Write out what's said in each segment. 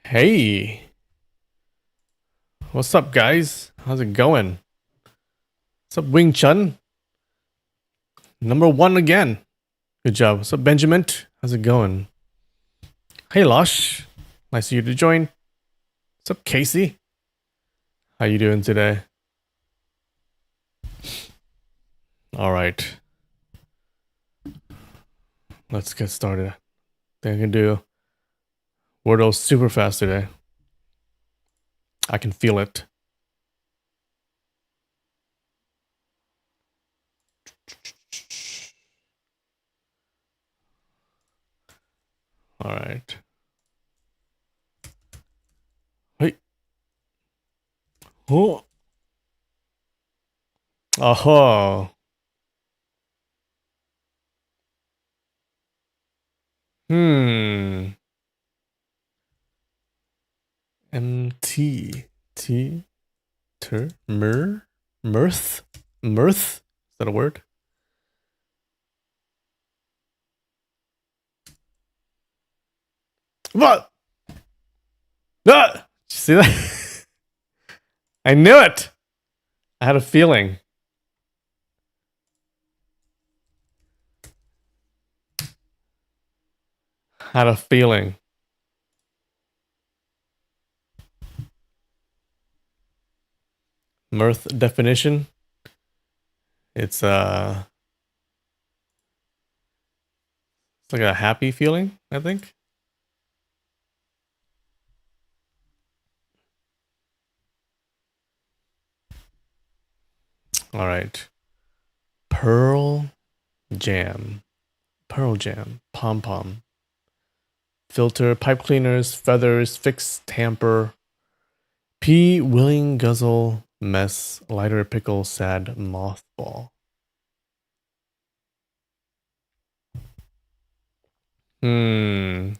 Hey, what's up, guys? How's it going? What's up, Wing Chun? Number one again. Good job. What's up, Benjamin? How's it going? Hey, Lush. Nice of you to join. What's up, Casey? How you doing today? All right, let's get started. I think I can do Wordle super fast today. I can feel it. All right. Hey. Oh. Oh. Hmm. MT. T. Ter. Mer. Mirth. Mirth. Is that a word? What? Ah! Did you see that? I knew it. I had a feeling. Had a feeling. Mirth definition. It's like a happy feeling, I think. All right. Pearl jam. Pearl jam. Pom pom. Filter, pipe cleaners, feathers, fix, tamper. Pea, willing, guzzle, mess, lighter, pickle, sad, mothball. Hmm.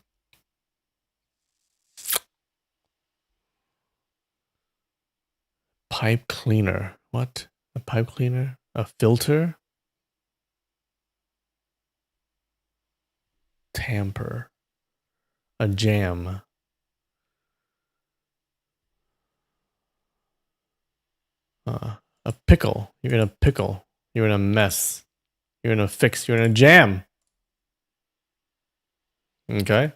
Pipe cleaner. What? A pipe cleaner? A filter? Tamper. A jam. A pickle. You're in a pickle. You're in a mess. You're in a fix. You're in a jam. Okay.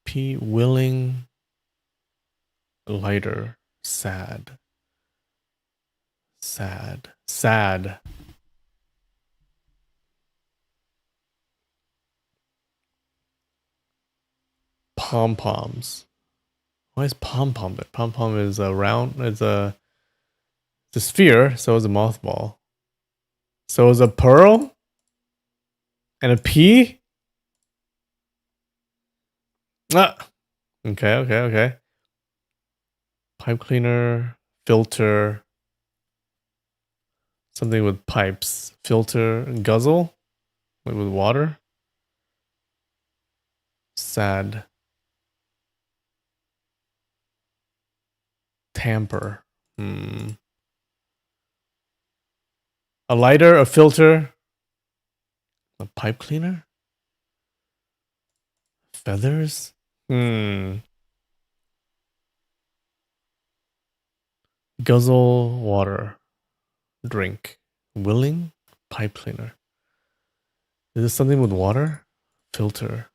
P. Willing. Lighter. Sad. Sad. Sad. Pom poms. Why is pom pom there? Pom pom is a round. It's a sphere. So is a mothball. So is a pearl and a pea. Ah. Okay. Okay. Okay. Pipe cleaner. Filter. Something with pipes. Filter. Guzzle. Like with water. Sad. Tamper. Hmm. A lighter, a filter, a pipe cleaner, feathers. Hmm. Guzzle water. Drink. Willing. Pipe cleaner. Is this something with water? Filter.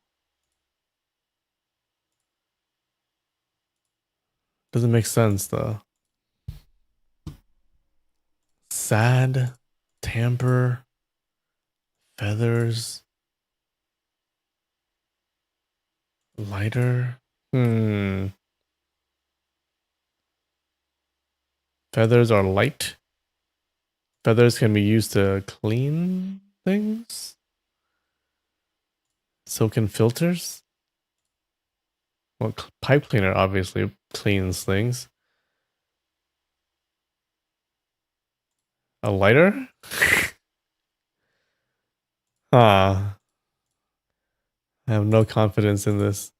Doesn't make sense though. Sad. Tamper. Feathers. Lighter. Hmm. Feathers are light. Feathers can be used to clean things. So can filters. Well, pipe cleaner obviously cleans things. A lighter? Ah, I have no confidence in this.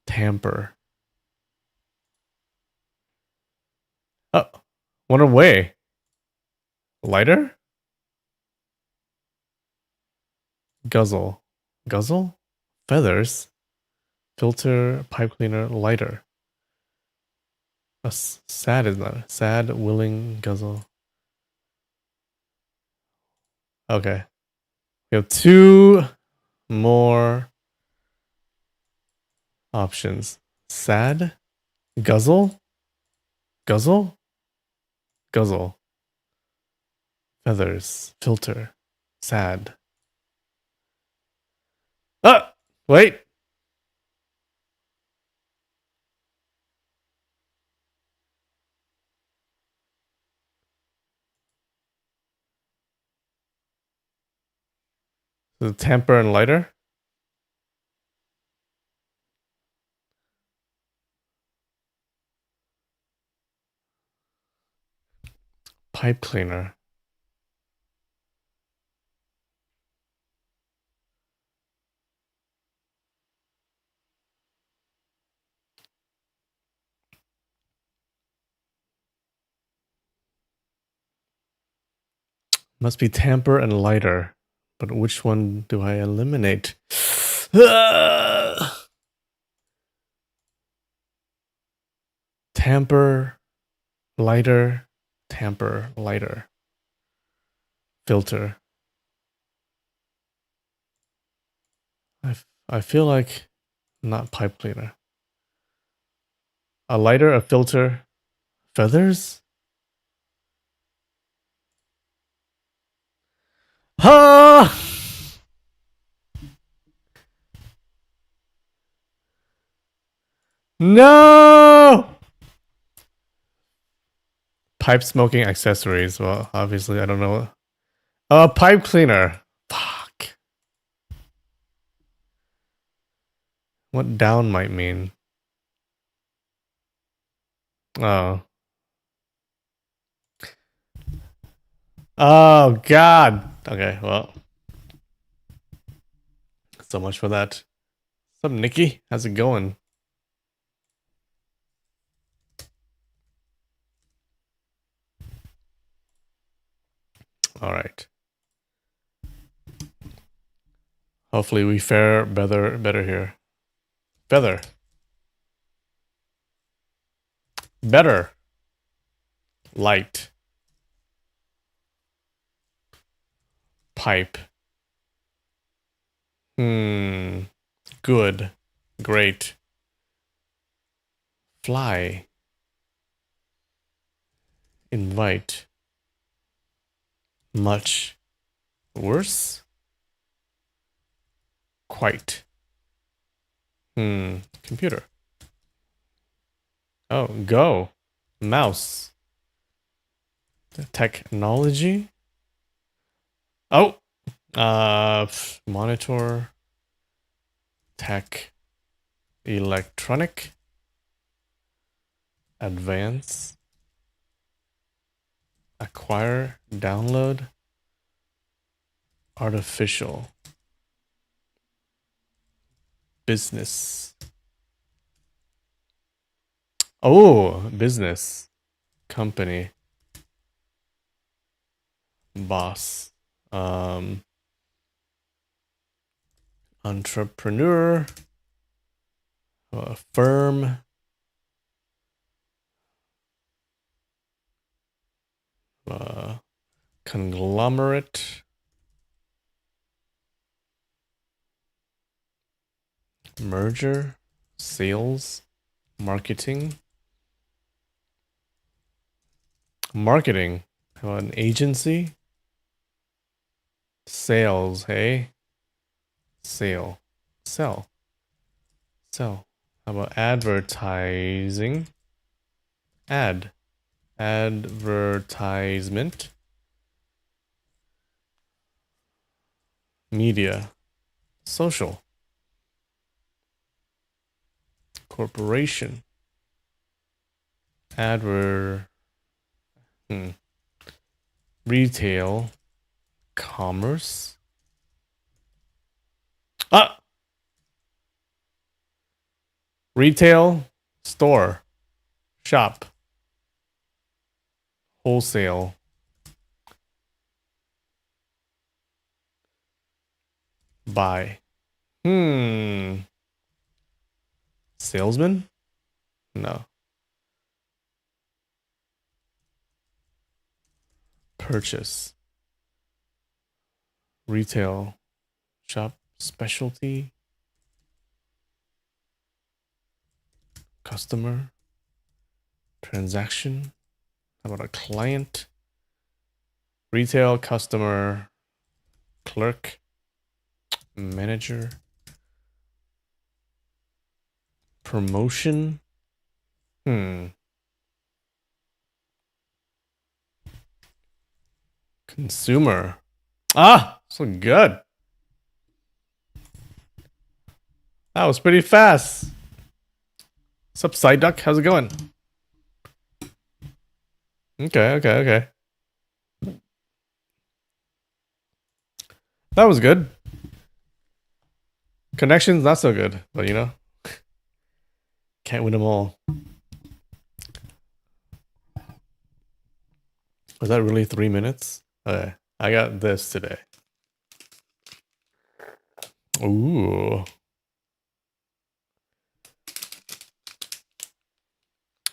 Tamper. Oh, went away. Lighter? Guzzle. Guzzle? Feathers? filter, pipe cleaner, lighter. Sad is not sad, willing, guzzle. Okay. We have 2 more options. Sad, guzzle, guzzle, guzzle. Feathers, filter, sad. Ah, wait. The tamper and lighter. Pipe cleaner. Must be tamper and lighter. But which one do I eliminate? Tamper, lighter, tamper, lighter. Filter. I feel like not pipe cleaner. A lighter, a filter, feathers? Ha! No! Pipe smoking accessories. Well, obviously, I don't know. Pipe cleaner. Fuck. What down might mean. Oh. Oh, God. Okay, well. So much for that. What's up, Nikki? How's it going? All right. Hopefully we fare better here. Better. Better. Light. Pipe. Good. Great. Fly. Invite. Much. Worse. Quite. Computer. Oh, go. Mouse. Technology. Oh. Monitor. Tech. Electronic. Advance. Acquire. Download. Artificial. Business. Oh, business. Company. Boss. Entrepreneur. Firm. Conglomerate. Merger. Sales. Marketing. Marketing. How about an agency? Sales, hey? Sale. Sell. Sell. How about advertising? Ad. Advertisement. Media. Social. Corporation. Retail. Commerce. Ah! Retail. Store. Shop. Wholesale. Buy. Salesman? No. Purchase. Retail. Shop. Specialty. Customer. Transaction. How about a client? Retail, customer, clerk, manager, promotion. Consumer. Ah, so good. That was pretty fast. What's up, Side Duck? How's it going? Okay. That was good. Connections, not so good, but you know, can't win them all. Was that really 3 minutes? Okay, I got this today. Ooh.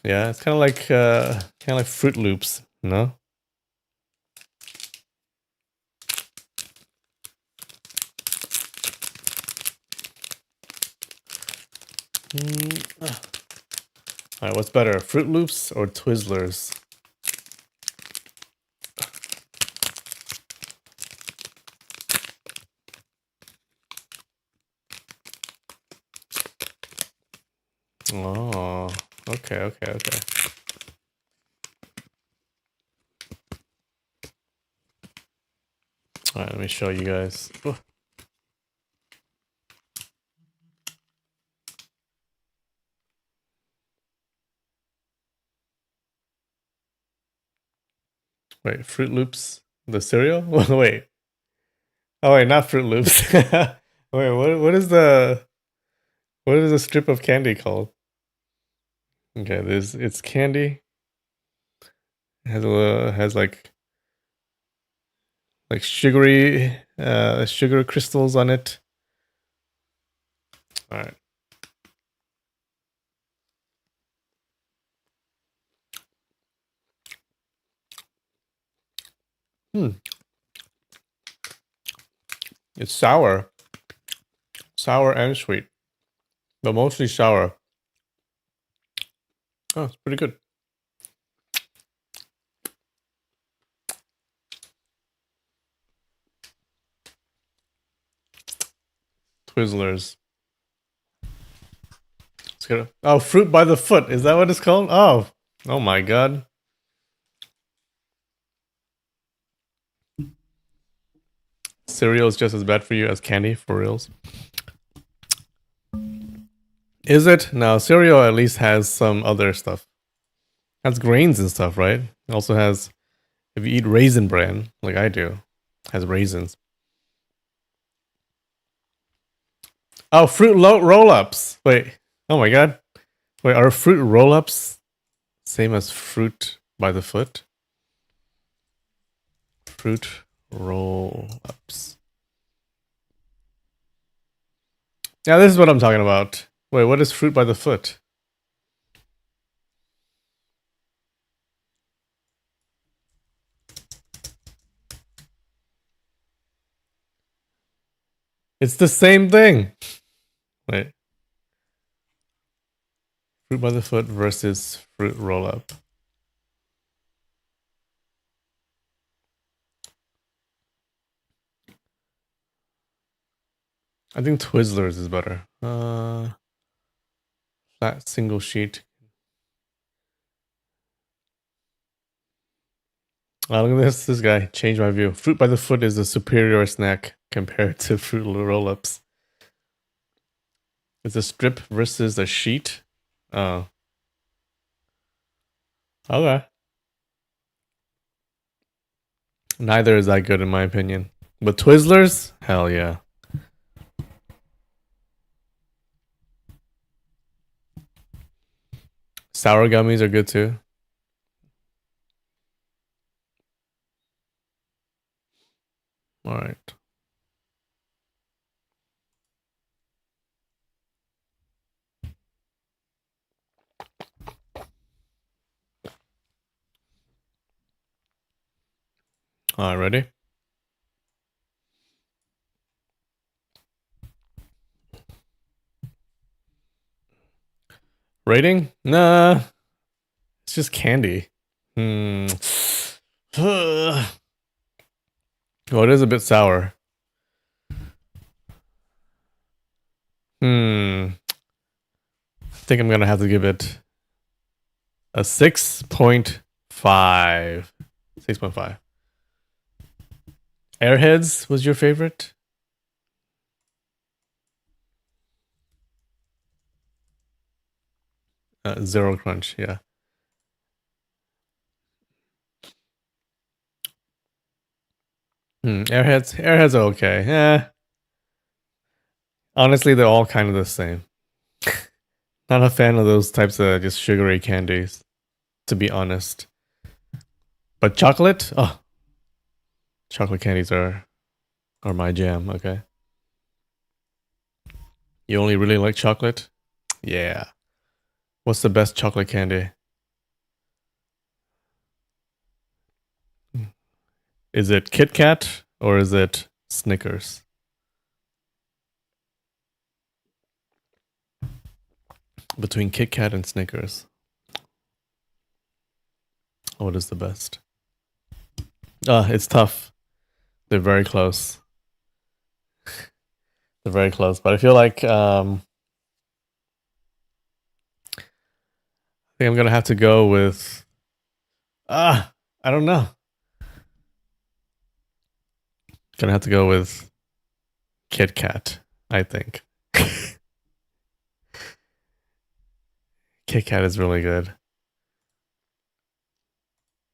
Yeah, it's kind of like Fruit Loops, no? All right, what's better, Fruit Loops or Twizzlers? Oh, okay. All right, let me show you guys. Oh. Wait, Fruit Loops, the cereal? Wait. Oh wait, not Fruit Loops. Wait, what is the strip of candy called? Okay, it's candy. It has has like sugary sugar crystals on it. All right. It's sour. Sour and sweet. But mostly sour. Oh, it's pretty good. Twizzlers. Let's get oh, fruit by the foot. Is that what it's called? Oh my god. Cereal is just as bad for you as candy, for reals. Is it? No, cereal at least has some other stuff. It has grains and stuff, right? It also has, if you eat raisin bran, like I do, has raisins. Oh, fruit roll-ups. Wait. Oh my god. Wait, are fruit roll-ups same as fruit by the foot? Fruit roll-ups. Yeah, this is what I'm talking about. Wait, what is fruit by the foot? It's the same thing. Wait. Fruit by the foot versus fruit roll-up. I think Twizzlers is better. Flat single sheet. Oh, look at this. This guy changed my view. Fruit by the foot is a superior snack compared to fruit roll-ups. It's a strip versus a sheet. Oh. Okay. Neither is that good in my opinion. But Twizzlers? Hell yeah. Sour gummies are good too. All right. All right, ready? Rating? Nah, it's just candy. Hmm. Well, it is a bit sour. I think I'm gonna have to give it a 6.5. 6.5. Airheads was your favorite? Zero Crunch, yeah. Airheads are okay. Yeah. Honestly, they're all kind of the same. Not a fan of those types of just sugary candies, to be honest. But chocolate? Oh, chocolate candies are my jam, okay. You only really like chocolate? Yeah. What's the best chocolate candy? Is it Kit Kat or is it Snickers? Between Kit Kat and Snickers, what is the best? It's tough. They're very close. They're very close. But I feel like I think I'm gonna have to go with I don't know. Gonna have to go with Kit Kat, I think. Kit Kat is really good.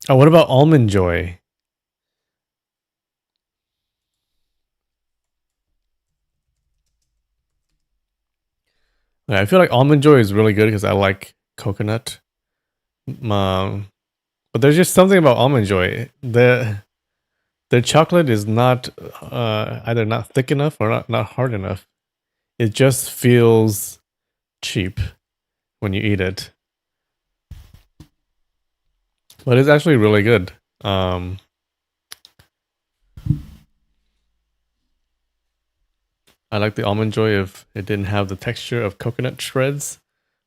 Oh, what about Almond Joy? Yeah, I feel like Almond Joy is really good because I like coconut. Um, but there's just something about Almond Joy. The chocolate is not either not thick enough or not hard enough. It just feels cheap when you eat it. But it's actually really good. I like the Almond Joy if it didn't have the texture of coconut shreds.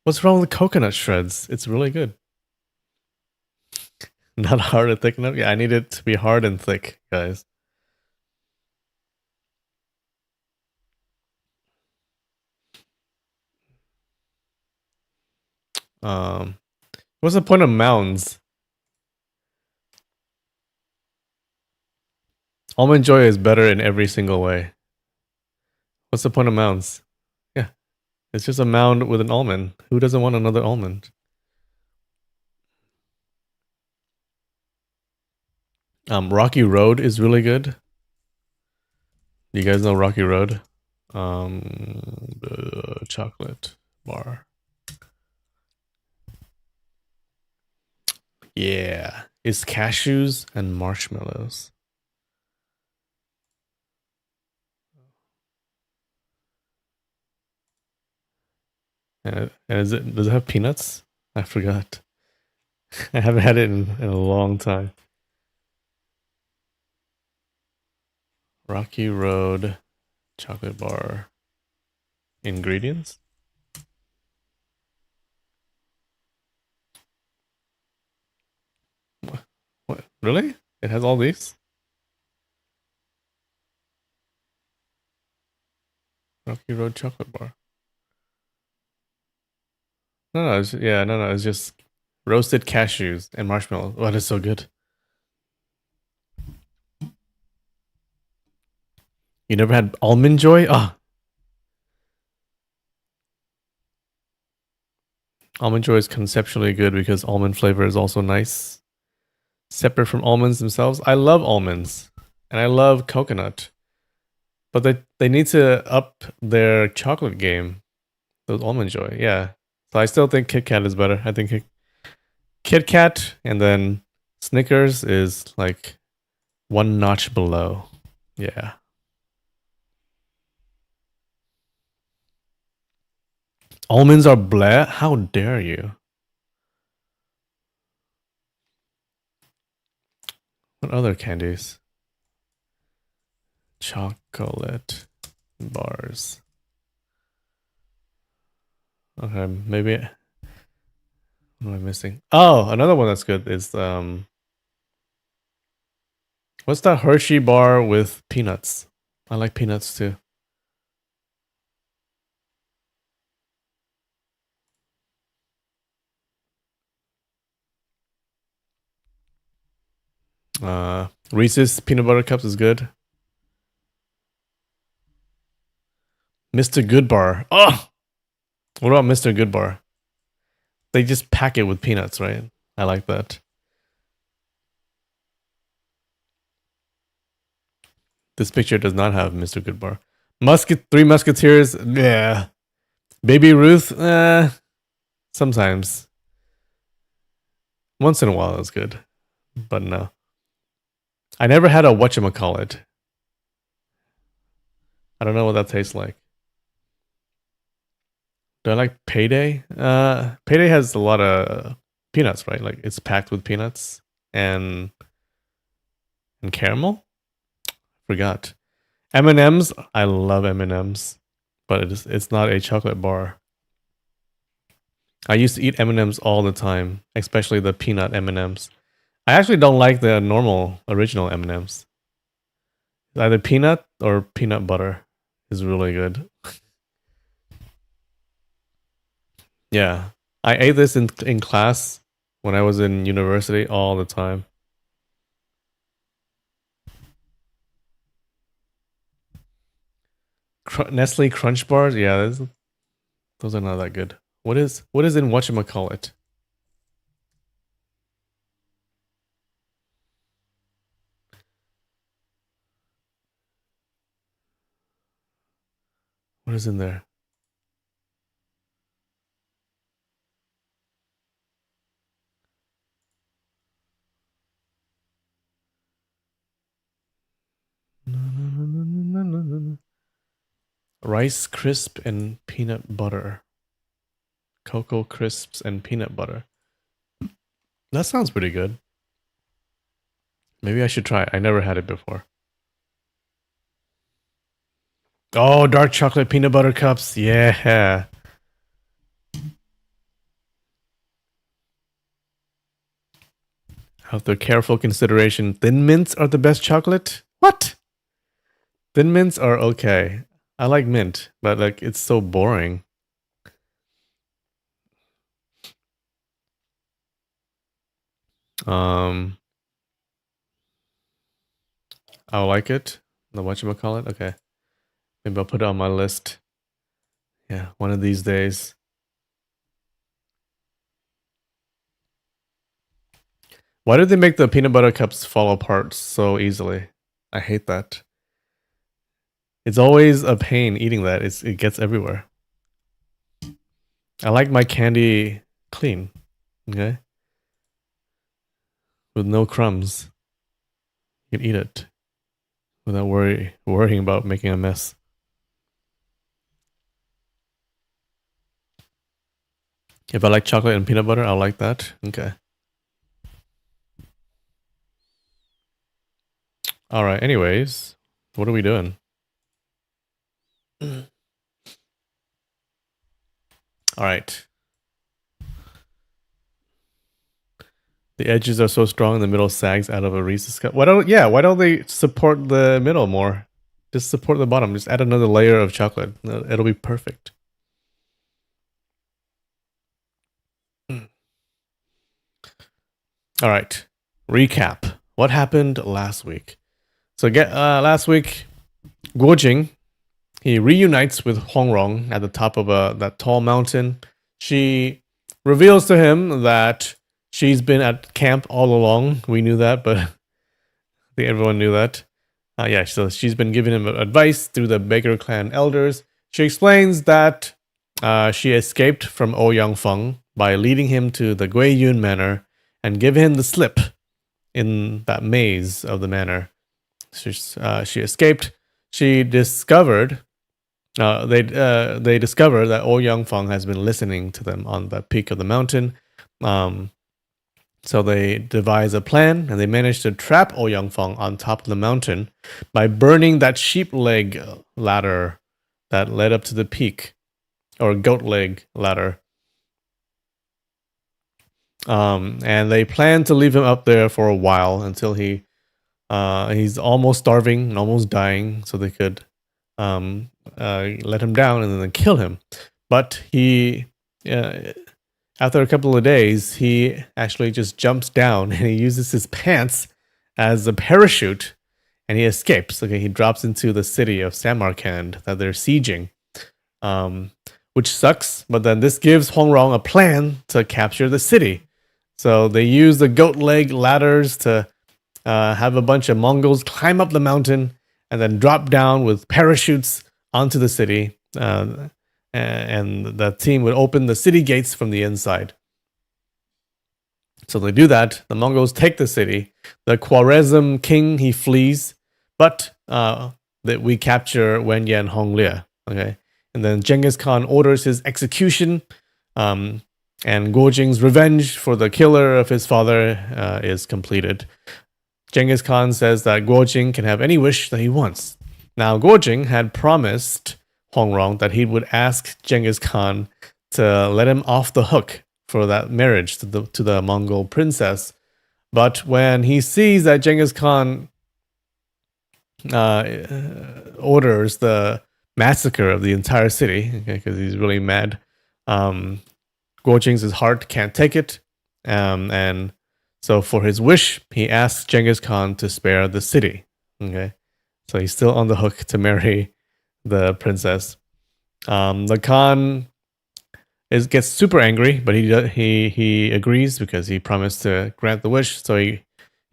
What's wrong with coconut shreds? It's really good. Not hard and thick enough. Yeah, I need it to be hard and thick, guys. Um, what's the point of mounds? Almond Joy is better in every single way. What's the point of mounds? Yeah, it's just a mound with an almond. Who doesn't want another almond? Rocky Road is really good. You guys know Rocky Road? The chocolate bar. Yeah, it's cashews and marshmallows. And does it have peanuts? I forgot. I haven't had it in a long time. Rocky Road chocolate bar ingredients. What? Really? It has all these? Rocky Road chocolate bar. No, no. It's just roasted cashews and marshmallow. Oh, that's so good. You never had almond joy? Ah, almond joy is conceptually good because almond flavor is also nice, separate from almonds themselves. I love almonds and I love coconut, but they need to up their chocolate game. Those almond joy, yeah. So I still think Kit Kat is better. I think Kit Kat and then Snickers is like one notch below. Yeah. Almonds are blah? How dare you? What other candies? chocolate bars. Okay, maybe. What am I missing? Oh, another one that's good is what's that Hershey bar with peanuts? I like peanuts too. Reese's peanut butter cups is good. Mr. Good Bar. Oh, what about Mr. Good Bar? They just pack it with peanuts, right? I like that. This picture does not have Mr. Good Bar. Three Musketeers. Yeah. Baby Ruth. Sometimes. Once in a while is good, but no. I never had a whatchamacallit. I don't know what that tastes like. Do I like Payday? Payday has a lot of peanuts, right? Like it's packed with peanuts and caramel. Forgot. M&Ms. I love M&Ms, but it's not a chocolate bar. I used to eat M&Ms all the time, especially the peanut M&Ms. I actually don't like the normal original M&Ms. Either peanut or peanut butter is really good. Yeah. I ate this in class when I was in university all the time. Nestle Crunch bars, yeah, those are not that good. What is in whatchamacallit? What is in there? Rice crisp and peanut butter. Cocoa crisps and peanut butter. That sounds pretty good. Maybe I should try it. I never had it before. Oh, dark chocolate peanut butter cups. Yeah. After careful consideration, Thin Mints are the best chocolate? What? Thin Mints are okay. I like mint, but like it's so boring. Um, I like it. The whatchamacallit? Okay. Maybe I'll put it on my list. Yeah, one of these days. Why did they make the peanut butter cups fall apart so easily? I hate that. It's always a pain eating that. It gets everywhere. I like my candy clean, okay? With no crumbs. You can eat it without worrying about making a mess. If I like chocolate and peanut butter, I'll like that. Okay. All right. Anyways, what are we doing? All right. The edges are so strong, the middle sags out of a Reese's cup. Why don't they support the middle more? Just support the bottom. Just add another layer of chocolate. It'll be perfect. All right. Recap. What happened last week? So last week, Guojing, he reunites with Hongrong at the top of that tall mountain. She reveals to him that she's been at camp all along. We knew that, but I think everyone knew that. Yeah, so she's been giving him advice through the Baker clan elders. She explains that she escaped from Ouyang Feng by leading him to the Guiyun Manor and giving him the slip in that maze of the manor. She escaped. She discovered they discover that Ouyang Feng has been listening to them on the peak of the mountain. So they devise a plan and they manage to trap Ouyang Feng on top of the mountain by burning that sheep leg ladder that led up to the peak, or goat leg ladder. And they plan to leave him up there for a while until he's almost starving and almost dying, so they could let him down and then kill him. But he, after a couple of days, he actually just jumps down and he uses his pants as a parachute and he escapes. Okay, he drops into the city of Samarkand that they're sieging, which sucks. But then this gives Hongrong a plan to capture the city. So they use the goat leg ladders to have a bunch of Mongols climb up the mountain and then drop down with parachutes onto the city. And the team would open the city gates from the inside. So they do that. The Mongols take the city. The Khwarezm king, he flees. But that we capture Wen Yan Honglia. Okay. And then Genghis Khan orders his execution. And Guo Jing's revenge for the killer of his father is completed. Genghis Khan says that Guo Jing can have any wish that he wants. Now, Guo Jing had promised Hongrong that he would ask Genghis Khan to let him off the hook for that marriage to the Mongol princess. But when he sees that Genghis Khan orders the massacre of the entire city, because he's really mad, Guo Jing's heart can't take it. And so for his wish, he asks Genghis Khan to spare the city. Okay, so he's still on the hook to marry the princess. The Khan gets super angry, but he agrees because he promised to grant the wish. So he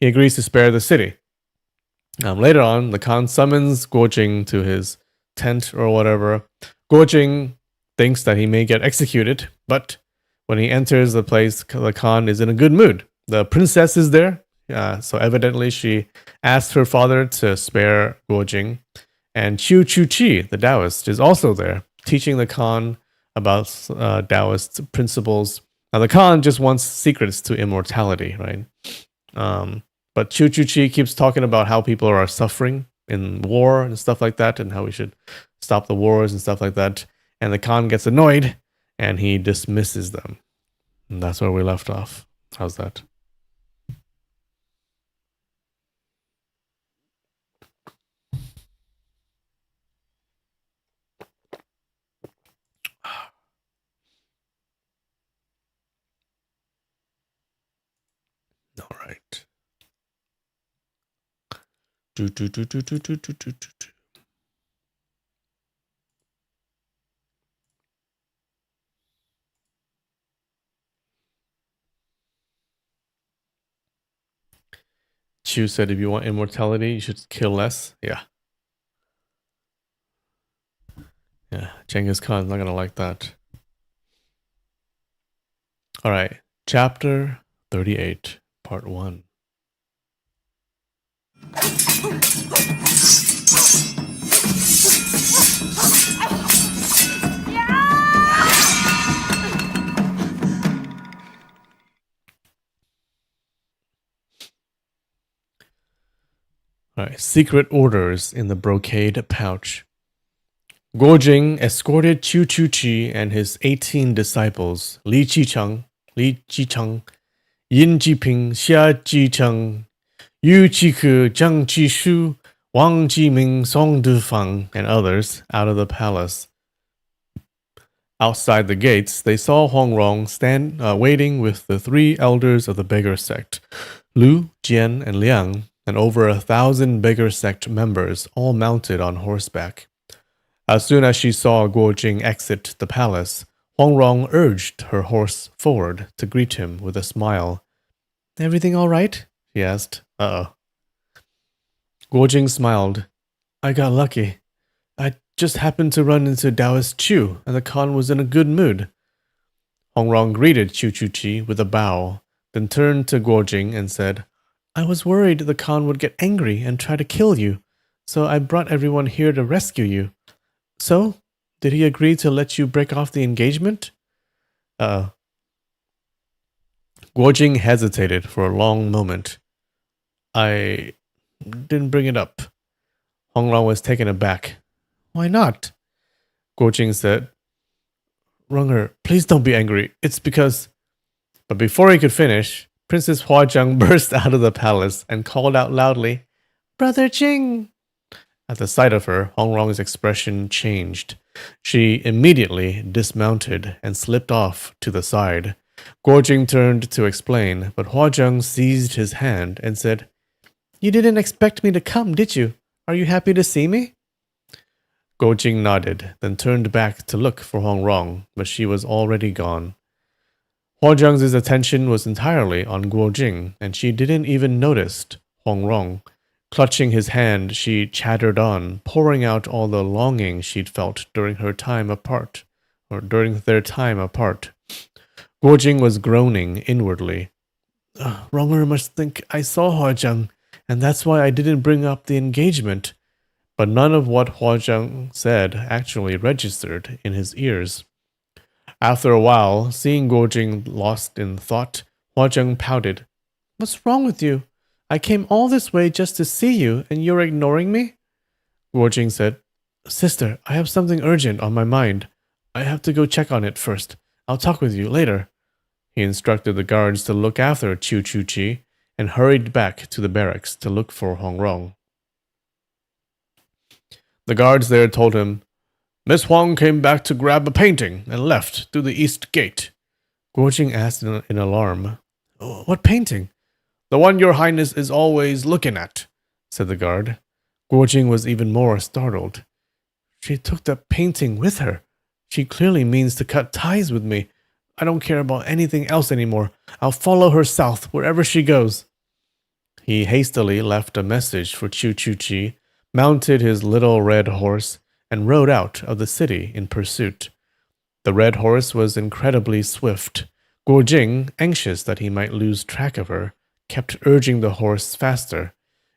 agrees to spare the city. Later on, the Khan summons Guo Jing to his tent or whatever. Guo Jing thinks that he may get executed, but when he enters the place, the Khan is in a good mood. The princess is there, so evidently she asked her father to spare Guo Jing. And Qiu Chuqi, the Taoist, is also there, teaching the Khan about Taoist principles. Now, the Khan just wants secrets to immortality, right? But Qiu Chuqi keeps talking about how people are suffering in war and stuff like that, and how we should stop the wars and stuff like that. And the Khan gets annoyed, and he dismisses them. And that's where we left off. How's that? All right. Chu said if you want immortality, you should kill less. Yeah. Yeah. Genghis Khan's not going to like that. All right. Chapter 38, Part 1. All right. Secret orders in the brocade pouch. Guo Jing escorted Qiu Chuqi and his 18 disciples, Li Qicheng, Yin Jiping, Xia Jicheng, Yu Jiku, Zhang Jishu, Wang Jiming, Song Dufang, and others out of the palace. Outside the gates, they saw Hongrong waiting with the 3 elders of the beggar sect, Lu, Jian, and Liang, and over 1,000 beggar sect members, all mounted on horseback. As soon as she saw Guo Jing exit the palace, Hongrong urged her horse forward to greet him with a smile. "Everything all right?" she asked. "Uh-oh." Guo Jing smiled. "I got lucky. I just happened to run into Taoist Chu, and the Khan was in a good mood." Hongrong greeted Qiu Chuqi with a bow, then turned to Guo Jing and said, "I was worried the Khan would get angry and try to kill you, so I brought everyone here to rescue you. So, did he agree to let you break off the engagement?" Guo Guojing hesitated for a long moment. I didn't bring it up. Hongrong was taken aback. Why not? Guojing said. Runger, please don't be angry. It's because... But before he could finish, Princess Huazhang burst out of the palace and called out loudly, Brother Jing! At the sight of her, Hongrong's expression changed. She immediately dismounted and slipped off to the side. Guojing turned to explain, but Huazhang seized his hand and said, You didn't expect me to come, did you? Are you happy to see me? Guojing nodded, then turned back to look for Hongrong, but she was already gone. Huazhang's attention was entirely on Guojing, and she didn't even notice Hongrong. Clutching his hand, she chattered on, pouring out all the longing she'd felt during their time apart. Guojing was groaning inwardly. Ronger must think I saw Huazhang, and that's why I didn't bring up the engagement. But none of what Huazhang said actually registered in his ears. After a while, seeing Guojing lost in thought, Huazhang pouted. What's wrong with you? I came all this way just to see you, and you're ignoring me? Guojing said, Sister, I have something urgent on my mind. I have to go check on it first. I'll talk with you later. He instructed the guards to look after Chu Chu Chi and hurried back to the barracks to look for Hongrong. The guards there told him, Miss Huang came back to grab a painting and left through the east gate. Guojing asked in alarm, What painting? The one your highness is always looking at, said the guard. Guojing was even more startled. She took the painting with her. She clearly means to cut ties with me. I don't care about anything else anymore. I'll follow her south wherever she goes. He hastily left a message for Chu Chu Chi, mounted his little red horse, and rode out of the city in pursuit. The red horse was incredibly swift. Guojing, anxious that he might lose track of her, kept urging the horse faster.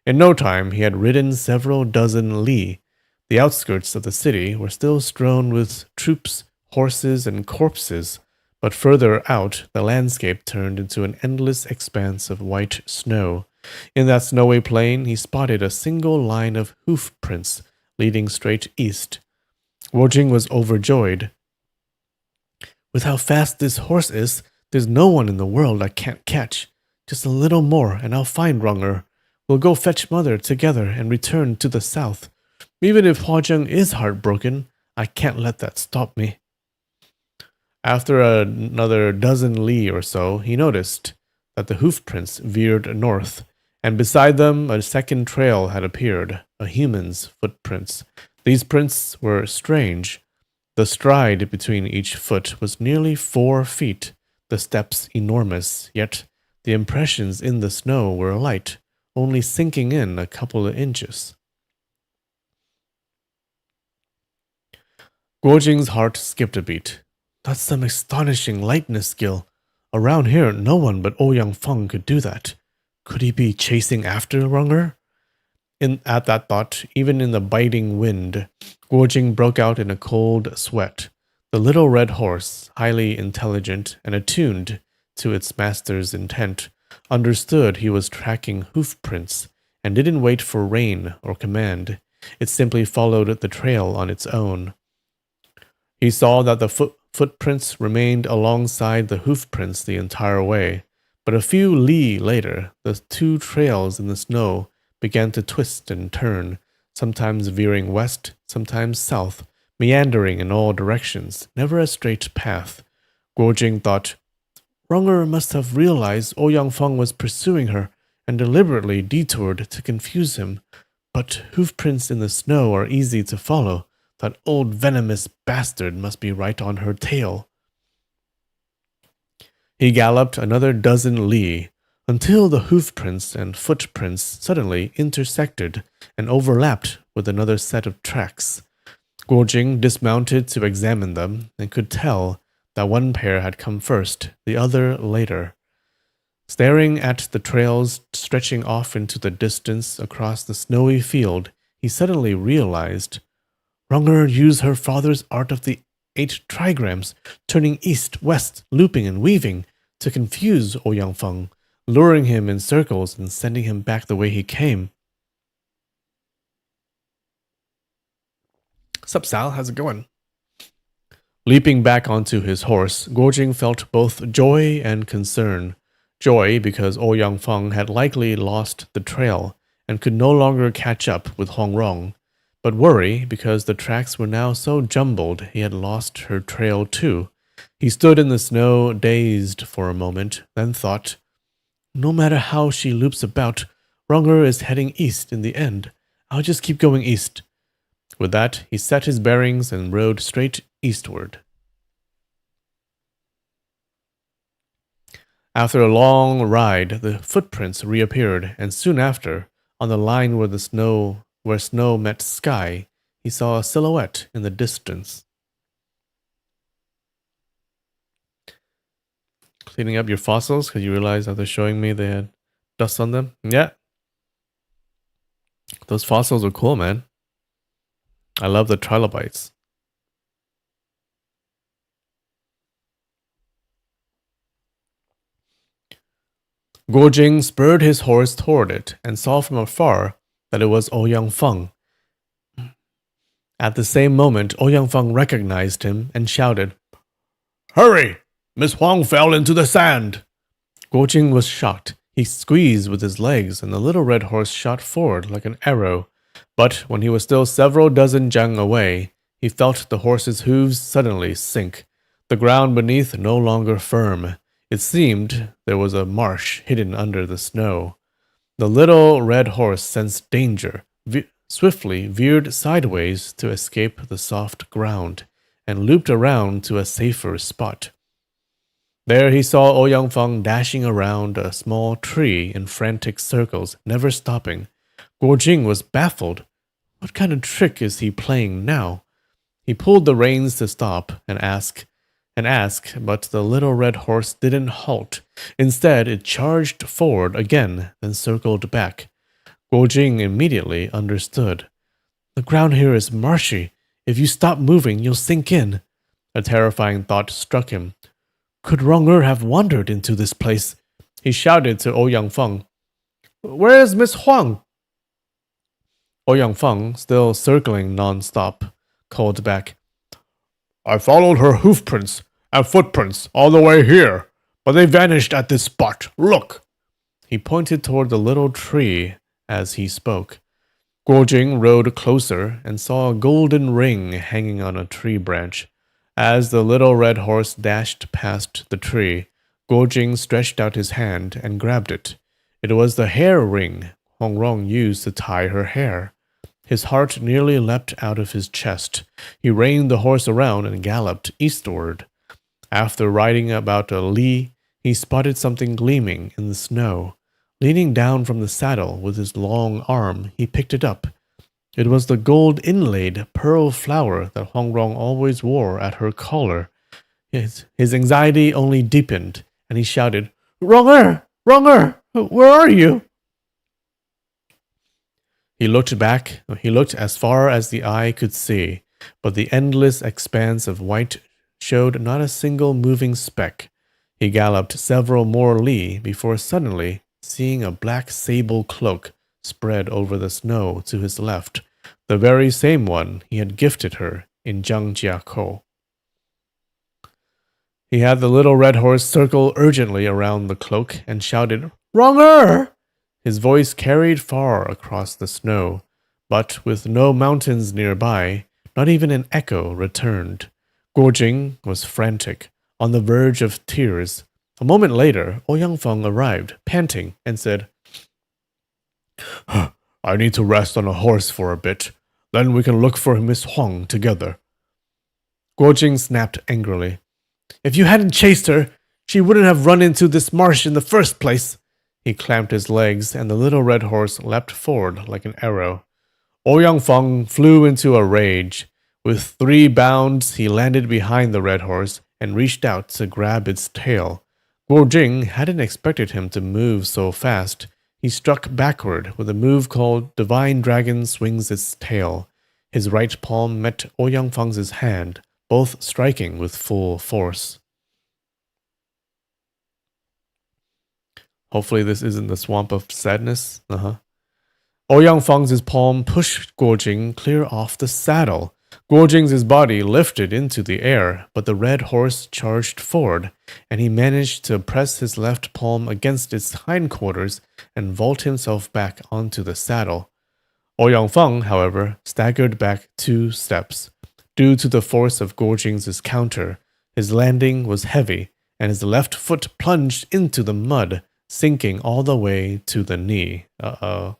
In no time, he had ridden several dozen li. The outskirts of the city were still strewn with troops, horses, and corpses, but further out, the landscape turned into an endless expanse of white snow. In that snowy plain, he spotted a single line of hoof prints leading straight east. Guojing was overjoyed. With how fast this horse is, there's no one in the world I can't catch. Just a little more, and I'll find Runger. We'll go fetch Mother together and return to the south. Even if Huazhang is heartbroken, I can't let that stop me. After another dozen li or so, he noticed that the hoof prints veered north, and beside them a second trail had appeared, a human's footprints. These prints were strange. The stride between each foot was nearly 4 feet, the steps enormous, yet the impressions in the snow were light, only sinking in a couple of inches. Guojing's heart skipped a beat. That's some astonishing lightness skill. Around here, no one but Ouyang Feng could do that. Could he be chasing after Runger? At that thought, even in the biting wind, Guojing broke out in a cold sweat. The little red horse, highly intelligent and attuned to its master's intent, understood he was tracking hoof prints and didn't wait for rein or command. It simply followed the trail on its own. He saw that the footprints remained alongside the hoof prints the entire way, but a few li later, the 2 trails in the snow began to twist and turn, sometimes veering west, sometimes south, meandering in all directions, never a straight path. Guojing thought, Runger must have realized Ouyang Feng was pursuing her and deliberately detoured to confuse him. But hoofprints in the snow are easy to follow. That old venomous bastard must be right on her tail. He galloped another dozen li until the hoofprints and footprints suddenly intersected and overlapped with another set of tracks. Guojing dismounted to examine them and could tell that one pair had come first, the other later. Staring at the trails stretching off into the distance across the snowy field, he suddenly realized Runger used her father's art of the 8 trigrams, turning east, west, looping and weaving, to confuse Ouyang Feng, luring him in circles and sending him back the way he came. Sup, Sal? How's it going? Leaping back onto his horse, Guojing felt both joy and concern. Joy because Ouyang Feng had likely lost the trail and could no longer catch up with Hongrong, but worry because the tracks were now so jumbled he had lost her trail too. He stood in the snow, dazed for a moment, then thought, no matter how she loops about, Runger is heading east in the end. I'll just keep going east. With that, he set his bearings and rode straight eastward. After a long ride, the footprints reappeared, and soon after, on the line where snow met sky, he saw a silhouette in the distance. Cleaning up your fossils because you realized after showing me they had dust on them? Yeah. Those fossils are cool, man. I love the trilobites. Guojing spurred his horse toward it and saw from afar that it was Ouyang Feng. At the same moment, Ouyang Feng recognized him and shouted, "Hurry! Miss Huang fell into the sand!" Guojing was shocked. He squeezed with his legs, and the little red horse shot forward like an arrow. But when he was still several dozen jang away, he felt the horse's hooves suddenly sink, the ground beneath no longer firm. It seemed there was a marsh hidden under the snow. The little red horse sensed danger, swiftly veered sideways to escape the soft ground, and looped around to a safer spot. There he saw Ouyang Feng dashing around a small tree in frantic circles, never stopping. Guojing was baffled. What kind of trick is he playing now? He pulled the reins to stop and ask, but the little red horse didn't halt. Instead, it charged forward again, then circled back. Guojing immediately understood. The ground here is marshy. If you stop moving, you'll sink in. A terrifying thought struck him. Could Runger have wandered into this place? He shouted to Ouyang Feng. Where is Miss Huang? Ouyang Feng, still circling non-stop, called back. I followed her hoofprints and footprints all the way here, but they vanished at this spot. Look! He pointed toward the little tree as he spoke. Guojing rode closer and saw a golden ring hanging on a tree branch. As the little red horse dashed past the tree, Guojing stretched out his hand and grabbed it. It was the hair ring Hongrong used to tie her hair. His heart nearly leapt out of his chest. He reined the horse around and galloped eastward. After riding about a li, he spotted something gleaming in the snow. Leaning down from the saddle with his long arm, he picked it up. It was the gold-inlaid pearl flower that Hongrong always wore at her collar. His anxiety only deepened, and he shouted, Runger! Runger! Where are you? He looked as far as the eye could see, but the endless expanse of white showed not a single moving speck. He galloped several more li before suddenly seeing a black sable cloak spread over the snow to his left, the very same one he had gifted her in Zhangjiakou. He had the little red horse circle urgently around the cloak and shouted, Runger! His voice carried far across the snow, but with no mountains nearby, not even an echo returned. Guojing was frantic, on the verge of tears. A moment later, Ouyang Feng arrived, panting, and said, I need to rest on a horse for a bit. Then we can look for Miss Huang together. Guojing snapped angrily. If you hadn't chased her, she wouldn't have run into this marsh in the first place. He clamped his legs, and the little red horse leapt forward like an arrow. Ouyang Feng flew into a rage. With 3 bounds, he landed behind the red horse and reached out to grab its tail. Guojing hadn't expected him to move so fast. He struck backward with a move called Divine Dragon Swings Its Tail. His right palm met Ouyang Feng's hand, both striking with full force. Hopefully this isn't the swamp of sadness. Ouyang Feng's palm pushed Guojing clear off the saddle. Guojing's body lifted into the air, but the red horse charged forward, and he managed to press his left palm against its hindquarters and vault himself back onto the saddle. Ouyang Feng, however, staggered back 2 steps. Due to the force of Guojing's counter, his landing was heavy, and his left foot plunged into the mud, sinking all the way to the knee. Uh-oh.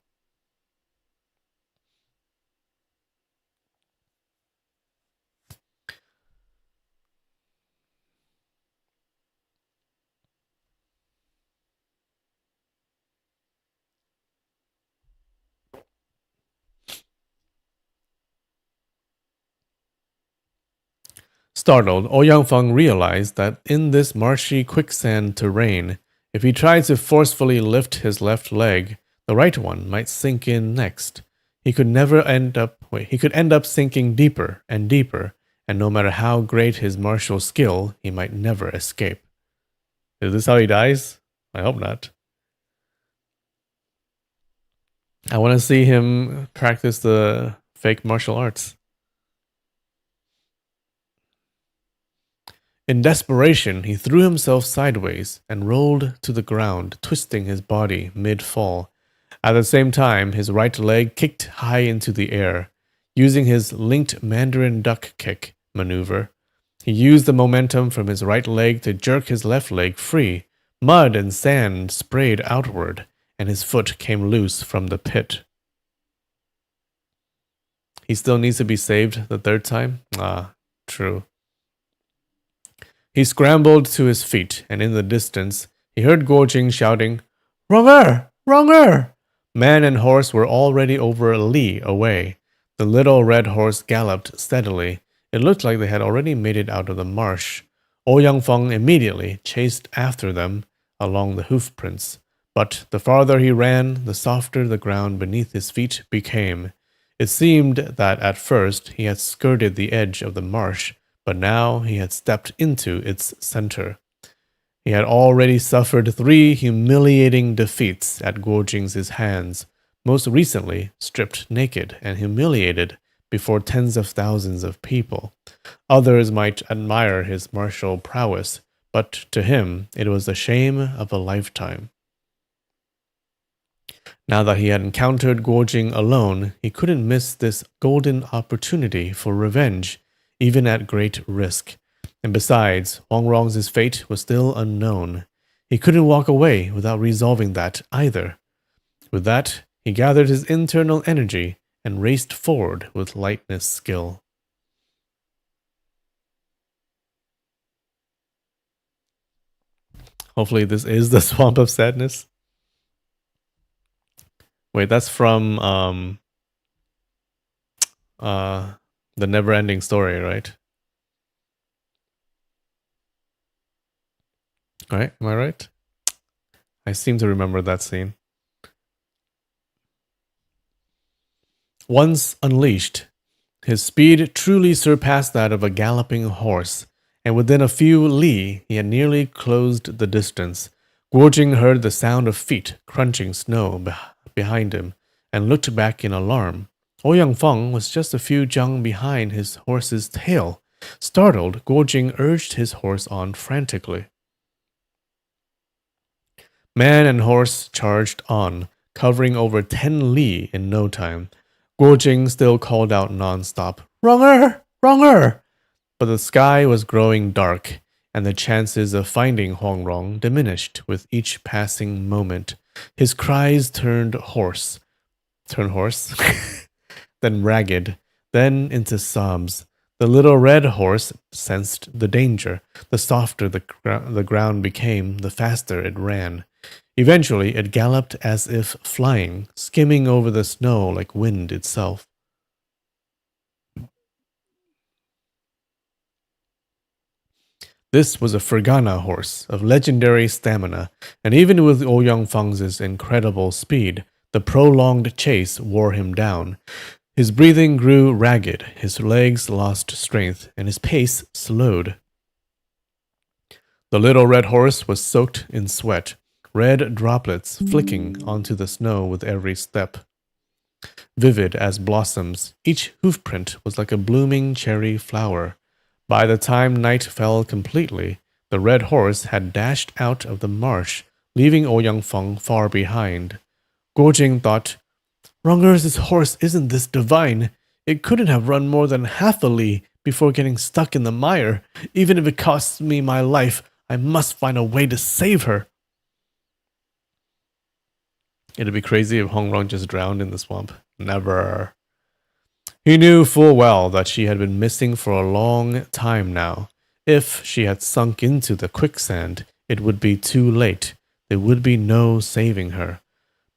Startled, Ouyang Feng realized that in this marshy quicksand terrain, if he tried to forcefully lift his left leg, the right one might sink in next. He could end up sinking deeper and deeper, and no matter how great his martial skill, he might never escape. Is this how he dies? I hope not. I want to see him practice the fake martial arts. In desperation, he threw himself sideways and rolled to the ground, twisting his body mid-fall. At the same time, his right leg kicked high into the air. Using his linked Mandarin duck kick maneuver, he used the momentum from his right leg to jerk his left leg free. Mud and sand sprayed outward, and his foot came loose from the pit. He still needs to be saved the 3rd time? True. He scrambled to his feet, and in the distance, he heard Guojing shouting, "Wronger! Wronger!" Man and horse were already over a li away. The little red horse galloped steadily. It looked like they had already made it out of the marsh. Ouyang Feng immediately chased after them along the hoof prints. But the farther he ran, the softer the ground beneath his feet became. It seemed that at first he had skirted the edge of the marsh, but now he had stepped into its center. He had already suffered 3 humiliating defeats at Guojing's hands, most recently stripped naked and humiliated before tens of thousands of people. Others might admire his martial prowess, but to him it was the shame of a lifetime. Now that he had encountered Guojing alone, he couldn't miss this golden opportunity for revenge, even at great risk. And besides, Wang Rong's fate was still unknown. He couldn't walk away without resolving that either. With that, he gathered his internal energy and raced forward with lightness skill. Hopefully this is the Swamp of Sadness. Wait, that's from the never-ending story, right? Right? Am I right? I seem to remember that scene. Once unleashed, his speed truly surpassed that of a galloping horse, and within a few li, he had nearly closed the distance. Guojing heard the sound of feet crunching snow behind him, and looked back in alarm. Ouyang Feng was just a few jang behind his horse's tail. Startled, Guojing urged his horse on frantically. Man and horse charged on, covering over 10 li in no time. Guojing still called out non-stop, "Wronger! Wronger!" But the sky was growing dark, and the chances of finding Huang Rong diminished with each passing moment. His cries turned hoarse, then ragged, then into sobs. The little red horse sensed the danger. The softer the ground became, the faster it ran. Eventually, it galloped as if flying, skimming over the snow like wind itself. This was a Fergana horse of legendary stamina, and even with Ouyang Feng's incredible speed, the prolonged chase wore him down. His breathing grew ragged, his legs lost strength, and his pace slowed. The little red horse was soaked in sweat. red droplets flicking onto the snow with every step. Vivid as blossoms, each hoofprint was like a blooming cherry flower. By the time night fell completely, the red horse had dashed out of the marsh, leaving Ouyang Feng far behind. Guo Jing thought, Rongers' horse isn't this divine. It couldn't have run more than half a li before getting stuck in the mire. Even if it costs me my life, I must find a way to save her. It'd be crazy if Hong Rong just drowned in the swamp. Never. He knew full well that she had been missing for a long time now. If she had sunk into the quicksand, it would be too late. There would be no saving her.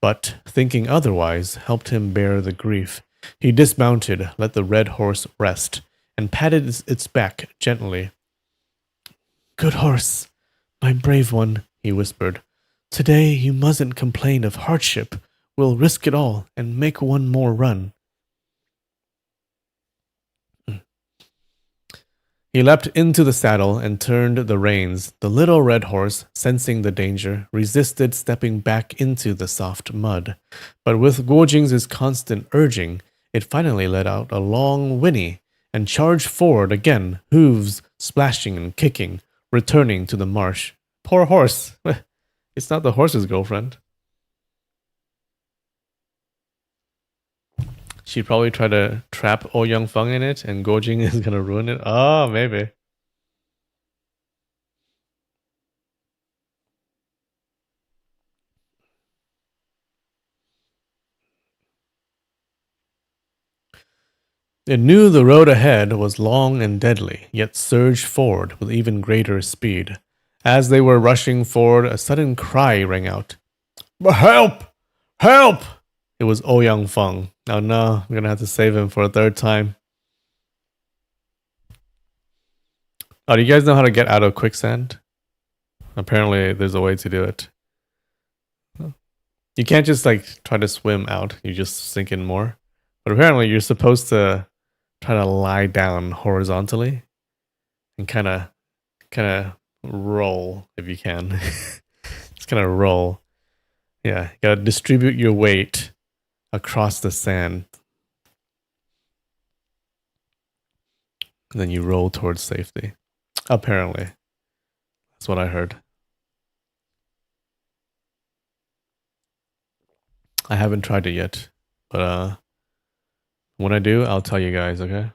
But thinking otherwise helped him bear the grief. He dismounted, let the red horse rest, and patted its back gently. Good horse, my brave one, he whispered. Today you mustn't complain of hardship. We'll risk it all and make one more run. He leapt into the saddle and turned the reins. The little red horse, sensing the danger, resisted stepping back into the soft mud. But with Guo Jing's constant urging, it finally let out a long whinny and charged forward again, hooves splashing and kicking, returning to the marsh. Poor horse. It's not the horse's girlfriend. She'd probably try to trap Ouyang Feng in it, and Guo Jing is gonna ruin it. Oh, maybe. It knew the road ahead was long and deadly, yet surged forward with even greater speed. As they were rushing forward, a sudden cry rang out. Help! Help! It was Ouyang Feng. Oh no, I'm gonna have to save him for a third time. Oh, do you guys know how to get out of quicksand? Apparently, there's a way to do it. You can't just like try to swim out. You just sink in more. But apparently, you're supposed to try to lie down horizontally and kind of roll if you can. Just kind of roll. Yeah, you gotta distribute your weight across the sand. And then you roll towards safety. Apparently. That's what I heard. I haven't tried it yet. But when I do, I'll tell you guys, okay?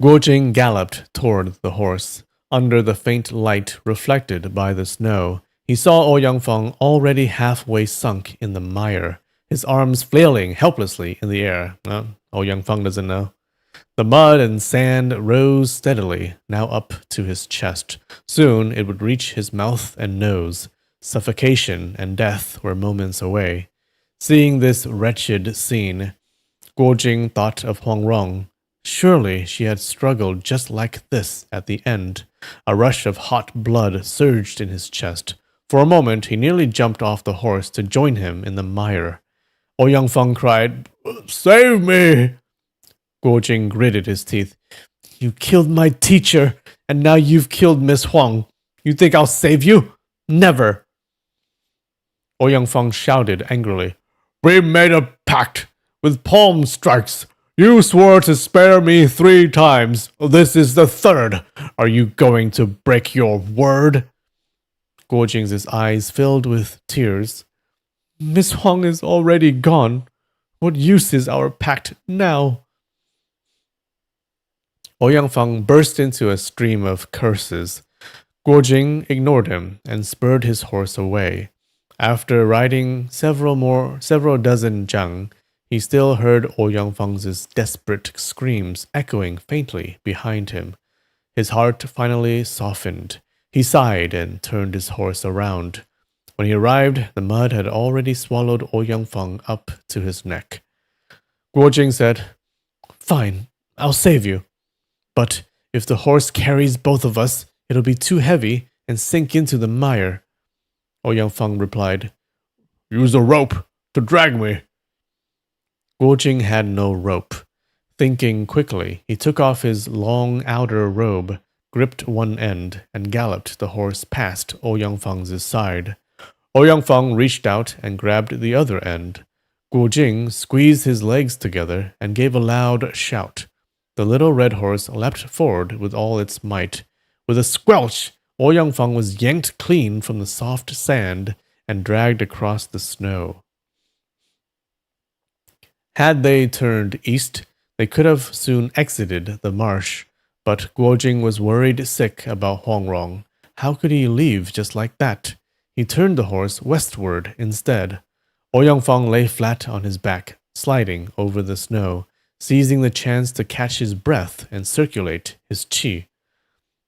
Guo Jing galloped toward the horse. Under the faint light reflected by the snow, he saw Ouyang Feng already halfway sunk in the mire, his arms flailing helplessly in the air. Ouyang Feng doesn't know. The mud and sand rose steadily, now up to his chest. Soon it would reach his mouth and nose. Suffocation and death were moments away. Seeing this wretched scene, Guo Jing thought of Huang Rong. Surely she had struggled just like this at the end. A rush of hot blood surged in his chest. For a moment, he nearly jumped off the horse to join him in the mire. Ouyang Feng cried, Save me! Guo Jing gritted his teeth. You killed my teacher, and now you've killed Miss Huang. You think I'll save you? Never! Ouyang Feng shouted angrily. We made a pact with palm strikes. You swore to spare me 3 times. This is the 3rd. Are you going to break your word? Guo Jing's eyes filled with tears. Miss Huang is already gone. What use is our pact now? Ouyang Feng burst into a stream of curses. Guo Jing ignored him and spurred his horse away. After riding several dozen zhang, he still heard Ouyang Feng's desperate screams echoing faintly behind him. His heart finally softened. He sighed and turned his horse around. When he arrived, the mud had already swallowed Ouyang Feng up to his neck. Guo Jing said, Fine, I'll save you. But if the horse carries both of us, it'll be too heavy and sink into the mire. Ouyang Feng replied, Use a rope to drag me. Guo Jing had no rope. Thinking quickly, he took off his long outer robe, gripped one end, and galloped the horse past Ouyang Feng's side. Ouyang Feng reached out and grabbed the other end. Guo Jing squeezed his legs together and gave a loud shout. The little red horse leapt forward with all its might. With a squelch, Ouyang Feng was yanked clean from the soft sand and dragged across the snow. Had they turned east, they could have soon exited the marsh, but Guojing was worried sick about Huangrong. How could he leave just like that? He turned the horse westward instead. Ouyang Feng lay flat on his back, sliding over the snow, seizing the chance to catch his breath and circulate his qi.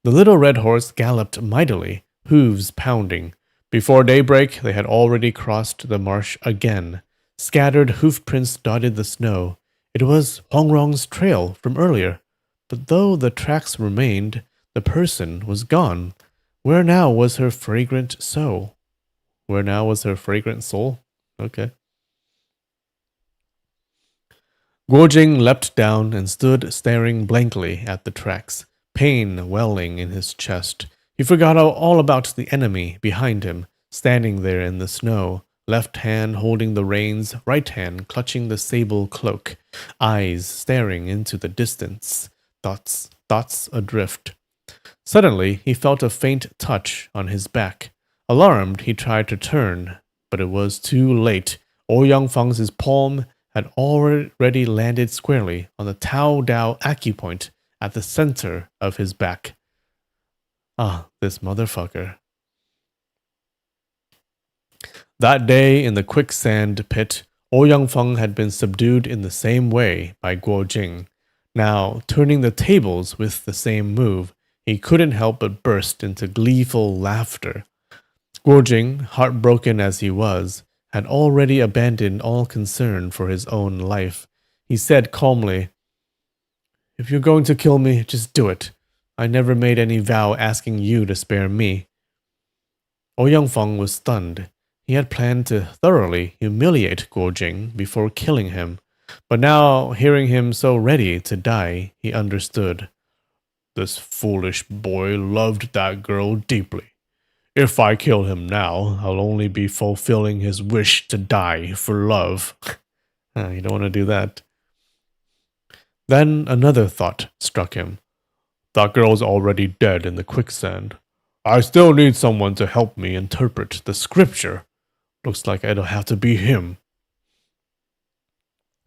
The little red horse galloped mightily, hooves pounding. Before daybreak, they had already crossed the marsh again. Scattered hoof prints dotted the snow. It was Huangrong's trail from earlier. But though the tracks remained, the person was gone. Where now was her fragrant soul? Where now was her fragrant soul? Okay. Guojing leapt down and stood staring blankly at the tracks, pain welling in his chest. He forgot all about the enemy behind him, standing there in the snow, left hand holding the reins, right hand clutching the sable cloak, eyes staring into the distance, thoughts adrift. Suddenly, he felt a faint touch on his back. Alarmed, he tried to turn, but it was too late. Ouyang Feng's palm had already landed squarely on the Tao Dao acupoint at the center of his back. Ah, this motherfucker. That day in the quicksand pit, Ouyang Feng had been subdued in the same way by Guo Jing. Now, turning the tables with the same move, he couldn't help but burst into gleeful laughter. Guo Jing, heartbroken as he was, had already abandoned all concern for his own life. He said calmly, "If you're going to kill me, just do it. I never made any vow asking you to spare me." Ouyang Feng was stunned. He had planned to thoroughly humiliate Guo Jing before killing him, but now, hearing him so ready to die, he understood. This foolish boy loved that girl deeply. If I kill him now, I'll only be fulfilling his wish to die for love. You don't want to do that. Then another thought struck him. That girl's already dead in the quicksand. I still need someone to help me interpret the scripture. Looks like it'll have to be him.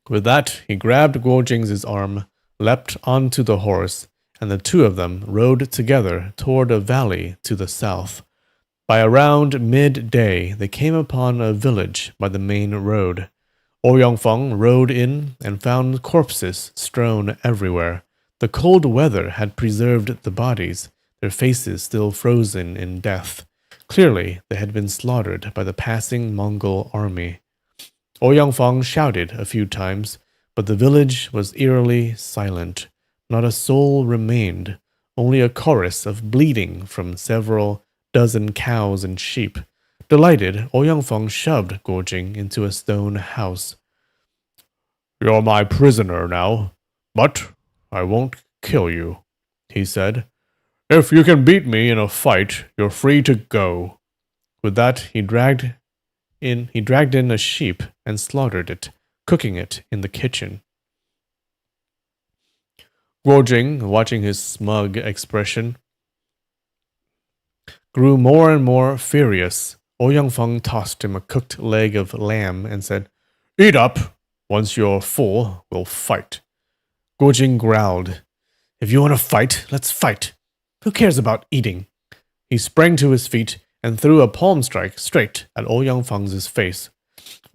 With that, he grabbed Guo Jing's arm, leapt onto the horse, and the two of them rode together toward a valley to the south. By around midday, they came upon a village by the main road. Ouyang Feng rode in and found corpses strewn everywhere. The cold weather had preserved the bodies, their faces still frozen in death. Clearly, they had been slaughtered by the passing Mongol army. Ouyang Feng shouted a few times, but the village was eerily silent. Not a soul remained, only a chorus of bleating from several dozen cows and sheep. Delighted, Ouyang Feng shoved Guo Jing into a stone house. You're my prisoner now, but I won't kill you, he said. If you can beat me in a fight, you're free to go. With that, he dragged in a sheep and slaughtered it, cooking it in the kitchen. Guo Jing, watching his smug expression, grew more and more furious. Ouyang Feng tossed him a cooked leg of lamb and said, Eat up! Once you're full, we'll fight. Guo Jing growled, If you want to fight, let's fight. Who cares about eating? He sprang to his feet and threw a palm strike straight at Ouyang Feng's face.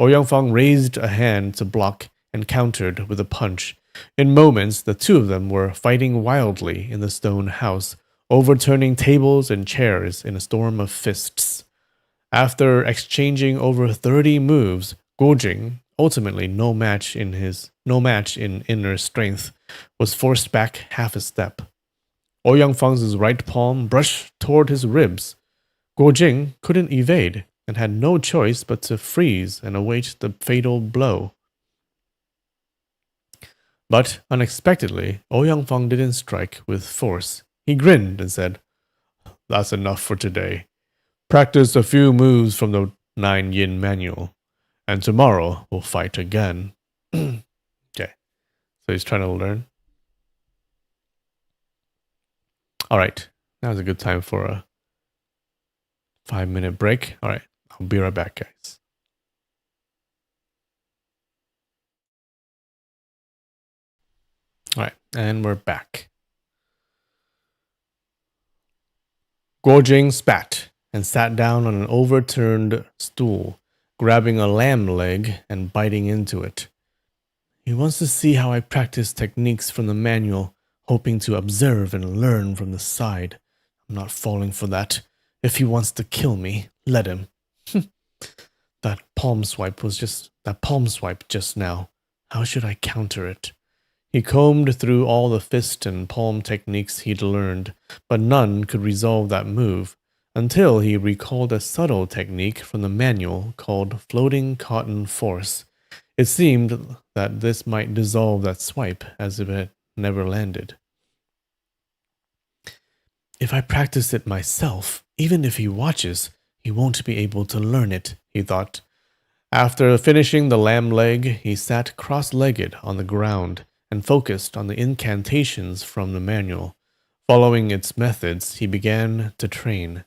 Ouyang Feng raised a hand to block and countered with a punch. In moments, the two of them were fighting wildly in the stone house, overturning tables and chairs in a storm of fists. After exchanging over 30 moves, Guo Jing, ultimately no match in inner strength, was forced back half a step. Ouyang Feng's right palm brushed toward his ribs. Guo Jing couldn't evade and had no choice but to freeze and await the fatal blow. But unexpectedly, Ouyang Feng didn't strike with force. He grinned and said, "That's enough for today. Practice a few moves from the 9 Yin manual, and tomorrow we'll fight again." Okay, so he's trying to learn. All right, now's a good time for a 5-minute break. All right, I'll be right back, guys. All right, and we're back. Guojing spat and sat down on an overturned stool, grabbing a lamb leg and biting into it. He wants to see how I practice techniques from the manual, hoping to observe and learn from the side. I'm not falling for that. If he wants to kill me, let him. That palm swipe just now. How should I counter it? He combed through all the fist and palm techniques he'd learned, but none could resolve that move, until he recalled a subtle technique from the manual called floating cotton force. It seemed that this might dissolve that swipe as if it never landed. If I practice it myself, even if he watches, he won't be able to learn it, he thought. After finishing the lamb leg, he sat cross-legged on the ground and focused on the incantations from the manual. Following its methods, he began to train.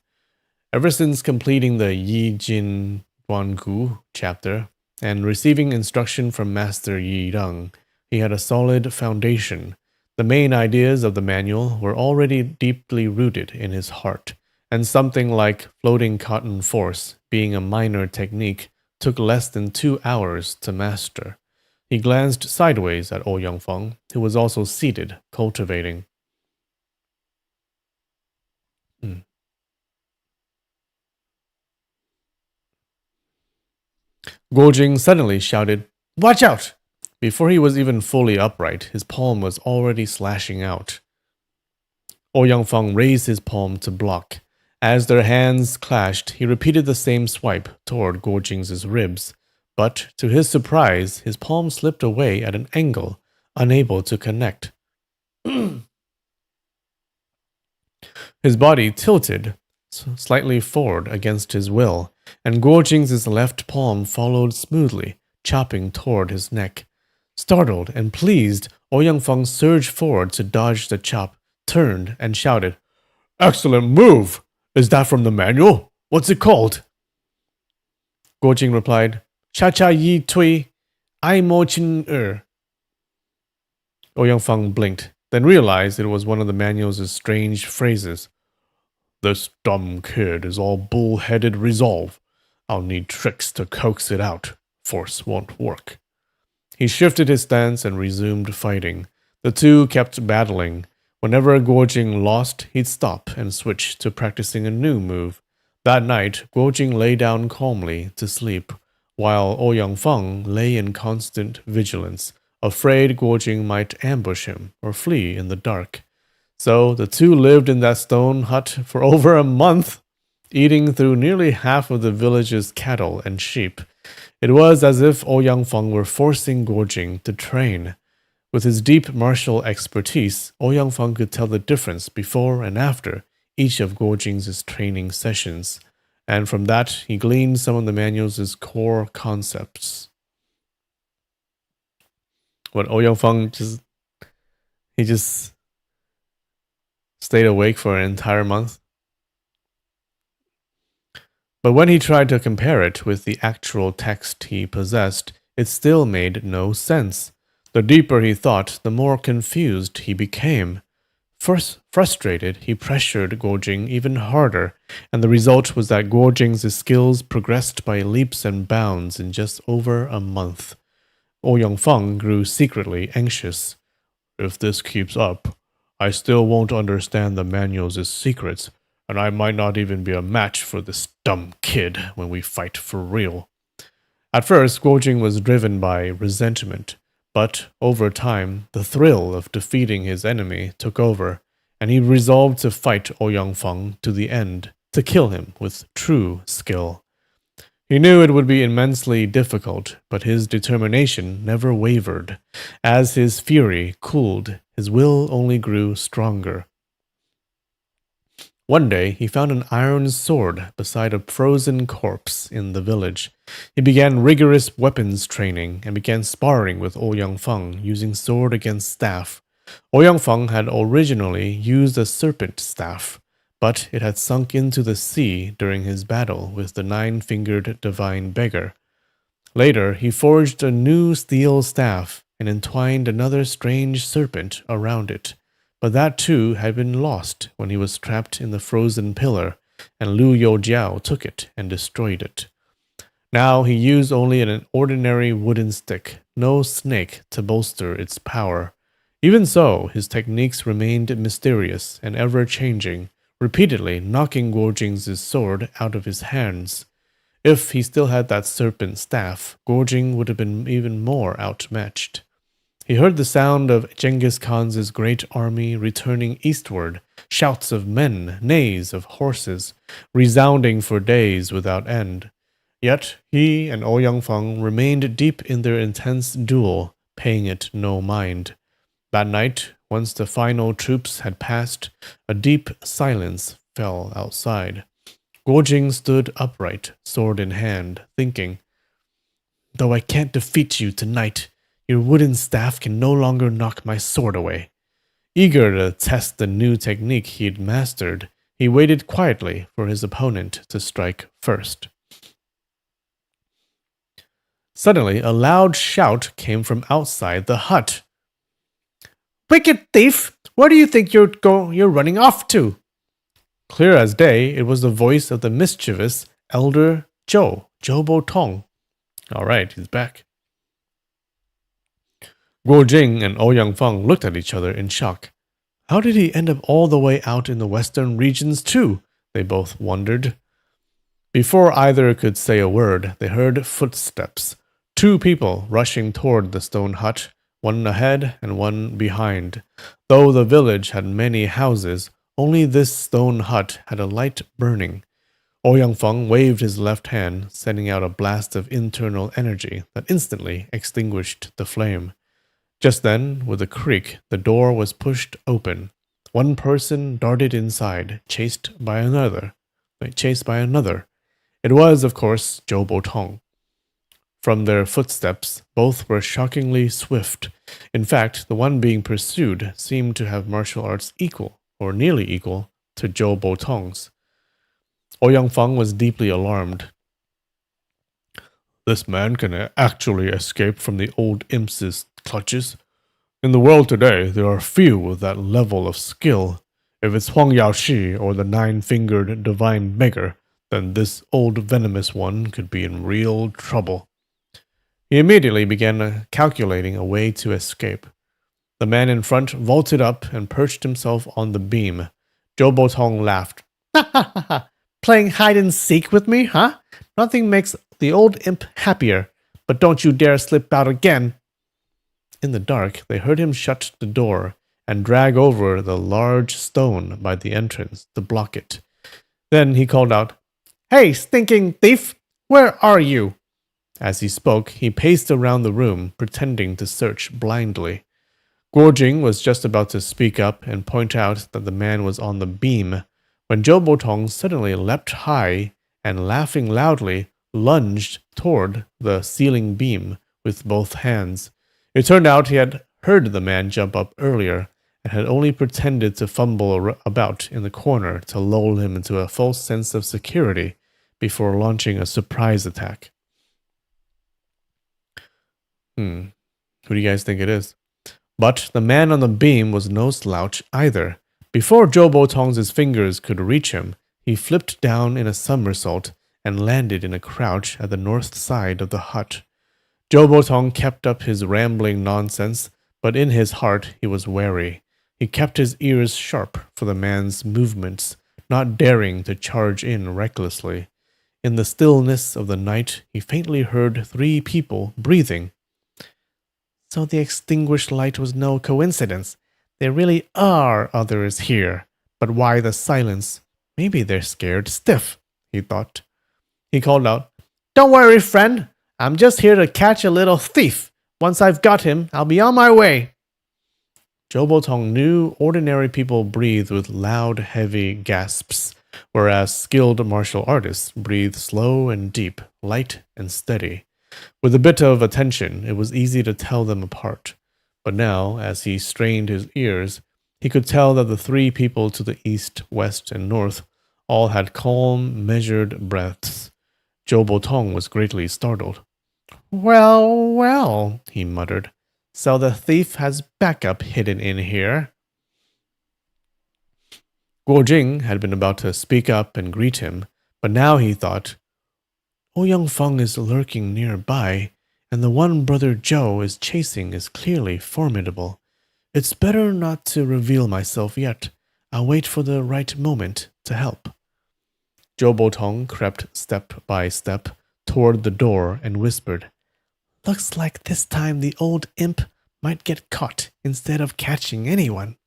Ever since completing the Yi Jin Guangu chapter and receiving instruction from Master Yi Reng, he had a solid foundation. The main ideas of the manual were already deeply rooted in his heart, and something like floating cotton force, being a minor technique, took less than 2 hours to master. He glanced sideways at Ouyang Feng, who was also seated, cultivating. Guojing suddenly shouted, "Watch out!" Before he was even fully upright, his palm was already slashing out. Ouyang Feng raised his palm to block. As their hands clashed, he repeated the same swipe toward Guojing's ribs. But, to his surprise, his palm slipped away at an angle, unable to connect. His body tilted slightly forward against his will, and Guojing's left palm followed smoothly, chopping toward his neck. Startled and pleased, Ouyang Feng surged forward to dodge the chop, turned, and shouted, "Excellent move! Is that from the manual? What's it called?" Guojing replied, "Cha-cha yi tui, ai mo chin er." Ouyang Feng blinked, then realized it was one of the manual's strange phrases. "This dumb kid is all bull-headed resolve. I'll need tricks to coax it out. Force won't work." He shifted his stance and resumed fighting. The two kept battling. Whenever Guojing lost, he'd stop and switch to practicing a new move. That night, Guojing lay down calmly to sleep, while Ouyang Feng lay in constant vigilance, afraid Guojing might ambush him or flee in the dark. So the two lived in that stone hut for over a month, eating through nearly half of the village's cattle and sheep. It was as if Ouyang Feng were forcing Guojing to train. With his deep martial expertise, Ouyang Feng could tell the difference before and after each of Guojing's training sessions, and from that he gleaned some of the manual's core concepts. What Ouyang Feng just stayed awake for an entire month. But when he tried to compare it with the actual text he possessed, it still made no sense. The deeper he thought, the more confused he became. First frustrated, he pressured Guojing even harder, and the result was that Guojing's skills progressed by leaps and bounds in just over a month. Ouyang Feng grew secretly anxious. If this keeps up, I still won't understand the manual's secrets, and I might not even be a match for this dumb kid when we fight for real. At first, Guojing was driven by resentment, but over time, the thrill of defeating his enemy took over, and he resolved to fight Ouyang Feng to the end, to kill him with true skill. He knew it would be immensely difficult, but his determination never wavered. As his fury cooled, his will only grew stronger. One day, he found an iron sword beside a frozen corpse in the village. He began rigorous weapons training and began sparring with Ouyang Feng, using sword against staff. Ouyang Feng had originally used a serpent staff, but it had sunk into the sea during his battle with the nine-fingered divine beggar. Later, he forged a new steel staff and entwined another strange serpent around it. But that too had been lost when he was trapped in the frozen pillar, and Liu Youjiao took it and destroyed it. Now he used only an ordinary wooden stick, no snake to bolster its power. Even so, his techniques remained mysterious and ever-changing, repeatedly knocking Guo Jing's sword out of his hands. If he still had that serpent staff, Guo Jing would have been even more outmatched. He heard the sound of Genghis Khan's great army returning eastward, shouts of men, neighs of horses, resounding for days without end. Yet he and Ouyang Feng remained deep in their intense duel, paying it no mind. That night, once the final troops had passed, a deep silence fell outside. Guo Jing stood upright, sword in hand, thinking, "Though I can't defeat you tonight, your wooden staff can no longer knock my sword away." Eager to test the new technique he had mastered, he waited quietly for his opponent to strike first. Suddenly, a loud shout came from outside the hut. "Wicked thief! Where do you think you're running off to?" Clear as day, it was the voice of the mischievous elder Zhou Bo Tong. All right, he's back. Guo Jing and Ouyang Feng looked at each other in shock. How did he end up all the way out in the western regions too? They both wondered. Before either could say a word, they heard footsteps. Two people rushing toward the stone hut, one ahead and one behind. Though the village had many houses, only this stone hut had a light burning. Ouyang Feng waved his left hand, sending out a blast of internal energy that instantly extinguished the flame. Just then, with a creak, the door was pushed open. One person darted inside, chased by another. It was, of course, Zhou Bo Tong. From their footsteps, both were shockingly swift. In fact, the one being pursued seemed to have martial arts equal, or nearly equal, to Zhou Bo Tong's. Ouyang Feng was deeply alarmed. This man can actually escape from the old imp's clutches. In the world today, there are few with that level of skill. If it's Huang Yaoshi or the nine-fingered divine beggar, then this old venomous one could be in real trouble. He immediately began calculating a way to escape. The man in front vaulted up and perched himself on the beam. Zhou Bo Tong laughed. "Ha ha ha ha! Playing hide and seek with me, huh? Nothing makes the old imp happier, but don't you dare slip out again." In the dark, they heard him shut the door and drag over the large stone by the entrance to block it. Then he called out, "Hey, stinking thief! Where are you?" As he spoke, he paced around the room, pretending to search blindly. Guo Jing was just about to speak up and point out that the man was on the beam, when Zhou Bo Tong suddenly leapt high and, laughing loudly, lunged toward the ceiling beam with both hands. It turned out he had heard the man jump up earlier and had only pretended to fumble about in the corner to lull him into a false sense of security before launching a surprise attack. Who do you guys think it is? But the man on the beam was no slouch either. Before Zhou Bo Tong's fingers could reach him, he flipped down in a somersault and landed in a crouch at the north side of the hut. Zhou Bo Tong kept up his rambling nonsense, but in his heart he was wary. He kept his ears sharp for the man's movements, not daring to charge in recklessly. In the stillness of the night, he faintly heard 3 people breathing. So the extinguished light was no coincidence. There really are others here. But why the silence? Maybe they're scared stiff, he thought. He called out, Don't worry, friend. I'm just here to catch a little thief. Once I've got him, I'll be on my way. Zhou Botong knew ordinary people breathe with loud, heavy gasps, whereas skilled martial artists breathe slow and deep, light and steady. With a bit of attention, it was easy to tell them apart. But now, as he strained his ears, he could tell that the three people to the east, west, and north all had calm, measured breaths. Zhou Botong was greatly startled. Well, well, he muttered. So the thief has backup hidden in here. Guo Jing had been about to speak up and greet him, but now he thought, Ouyang Feng is lurking nearby, and the one brother Zhou is chasing is clearly formidable. It's better not to reveal myself yet. I'll wait for the right moment to help. Zhou Botong crept step by step toward the door and whispered, Looks like this time the old imp might get caught instead of catching anyone.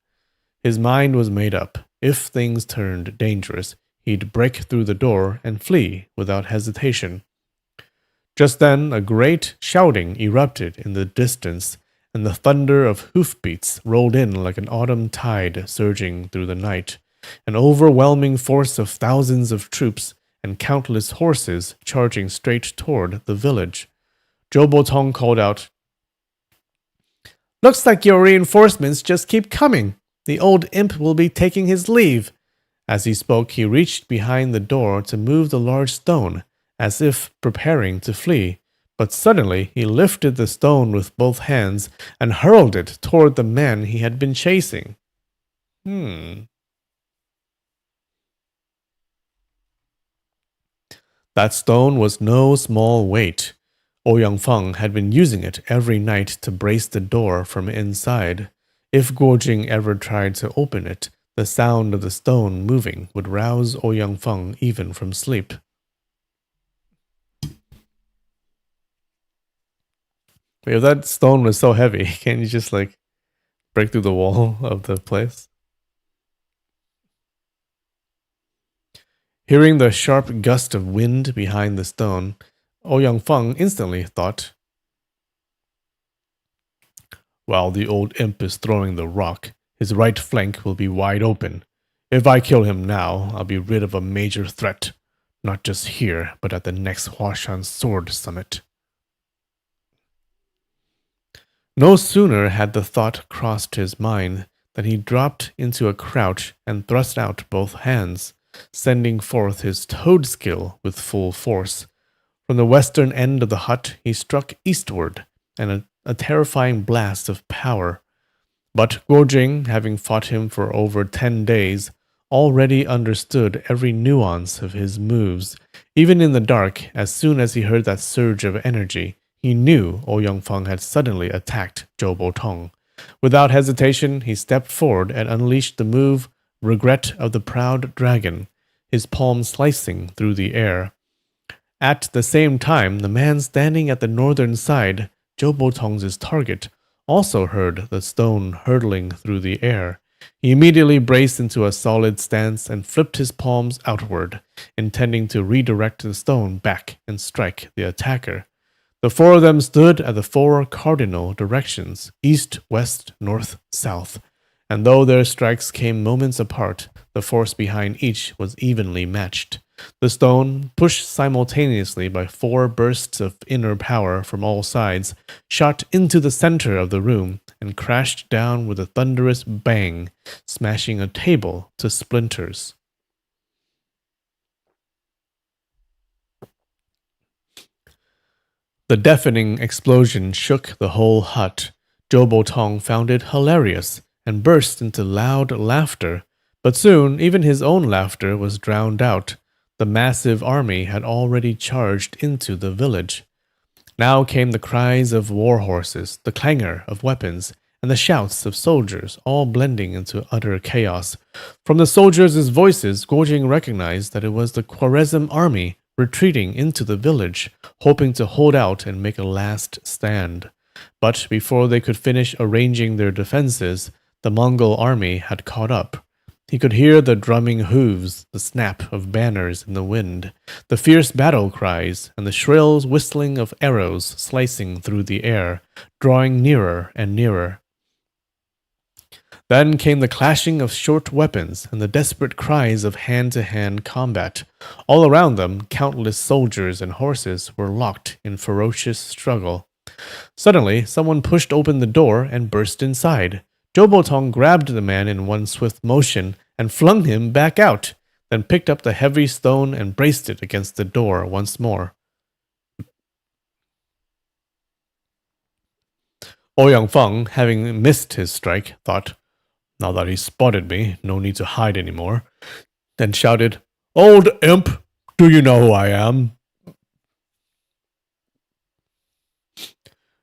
His mind was made up. If things turned dangerous, he'd break through the door and flee without hesitation. Just then, a great shouting erupted in the distance, and the thunder of hoofbeats rolled in like an autumn tide surging through the night. An overwhelming force of thousands of troops and countless horses charging straight toward the village. Zhou Botong called out, Looks like your reinforcements just keep coming. The old imp will be taking his leave. As he spoke, he reached behind the door to move the large stone, as if preparing to flee. But suddenly he lifted the stone with both hands and hurled it toward the man he had been chasing. That stone was no small weight. Ouyang Feng had been using it every night to brace the door from inside. If Guo Jing ever tried to open it, the sound of the stone moving would rouse Ouyang Feng even from sleep. If that stone was so heavy, can't you just break through the wall of the place? Hearing the sharp gust of wind behind the stone, Ouyang Feng instantly thought, While the old imp is throwing the rock, his right flank will be wide open. If I kill him now, I'll be rid of a major threat, not just here, but at the next Huashan Sword Summit. No sooner had the thought crossed his mind than he dropped into a crouch and thrust out both hands, sending forth his toad skill with full force. From the western end of the hut, he struck eastward, and a terrifying blast of power. But Guo Jing, having fought him for over 10 days, already understood every nuance of his moves. Even in the dark, as soon as he heard that surge of energy, he knew Ouyang Feng had suddenly attacked Zhou Botong. Without hesitation, he stepped forward and unleashed the move Regret of the Proud Dragon, his palm slicing through the air. At the same time, the man standing at the northern side, Zhou Botong's target, also heard the stone hurtling through the air. He immediately braced into a solid stance and flipped his palms outward, intending to redirect the stone back and strike the attacker. The four of them stood at the four cardinal directions, east, west, north, south, and though their strikes came moments apart, the force behind each was evenly matched. The stone, pushed simultaneously by 4 bursts of inner power from all sides, shot into the center of the room and crashed down with a thunderous bang, smashing a table to splinters. The deafening explosion shook the whole hut. Zhou Botong found it hilarious and burst into loud laughter, but soon even his own laughter was drowned out. The massive army had already charged into the village. Now came the cries of war horses, the clangor of weapons, and the shouts of soldiers, all blending into utter chaos. From the soldiers' voices, Guo Jing recognized that it was the Khwarezm army retreating into the village, hoping to hold out and make a last stand. But before they could finish arranging their defenses, the Mongol army had caught up. He could hear the drumming hooves, the snap of banners in the wind, the fierce battle cries, and the shrill whistling of arrows slicing through the air, drawing nearer and nearer. Then came the clashing of short weapons and the desperate cries of hand-to-hand combat. All around them, countless soldiers and horses were locked in ferocious struggle. Suddenly, someone pushed open the door and burst inside. Zhou Botong grabbed the man in one swift motion and flung him back out, then picked up the heavy stone and braced it against the door once more. Ouyang Feng, having missed his strike, thought, "Now that he's spotted me, no need to hide anymore," then shouted, "Old imp, do you know who I am?"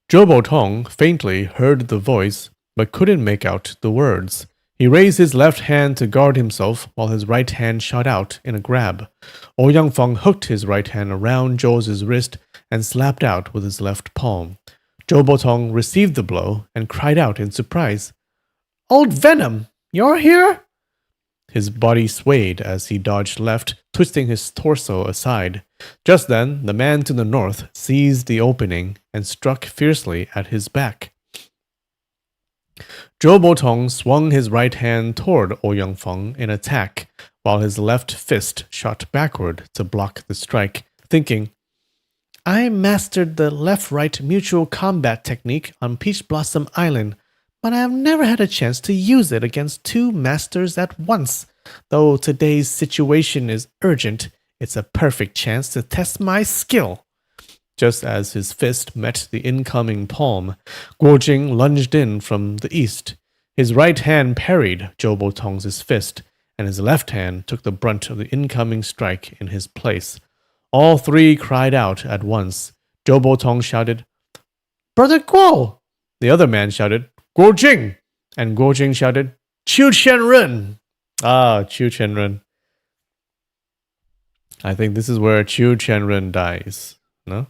Zhou Botong faintly heard the voice, but couldn't make out the words. He raised his left hand to guard himself while his right hand shot out in a grab. Ouyang Feng hooked his right hand around Zhou's wrist and slapped out with his left palm. Zhou Botong received the blow and cried out in surprise, "Old Venom, you're here?" His body swayed as he dodged left, twisting his torso aside. Just then, the man to the north seized the opening and struck fiercely at his back. Zhou Botong swung his right hand toward Ouyang Feng in attack, while his left fist shot backward to block the strike, thinking, "I mastered the left-right mutual combat technique on Peach Blossom Island, but I have never had a chance to use it against two masters at once. Though today's situation is urgent, it's a perfect chance to test my skill." Just as his fist met the incoming palm, Guo Jing lunged in from the east. His right hand parried Zhou Botong's fist, and his left hand took the brunt of the incoming strike in his place. All three cried out at once. Zhou Botong shouted, "Brother Guo!" The other man shouted, "Guo Jing!" And Guo Jing shouted, "Qiu Qianren!" Ah, Qiu Qianren. I think this is where Qiu Qianren dies. No?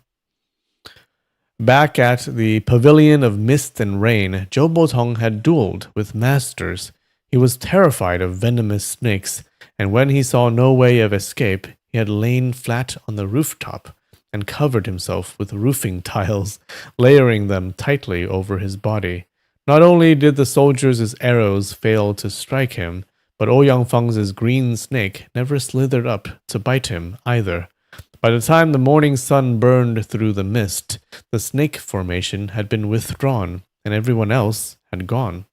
Back at the Pavilion of Mist and Rain, Zhou Botong had dueled with masters. He was terrified of venomous snakes, and when he saw no way of escape, he had lain flat on the rooftop and covered himself with roofing tiles, layering them tightly over his body. Not only did the soldiers' arrows fail to strike him, but Ouyang Feng's green snake never slithered up to bite him either. By the time the morning sun burned through the mist, the snake formation had been withdrawn, and everyone else had gone.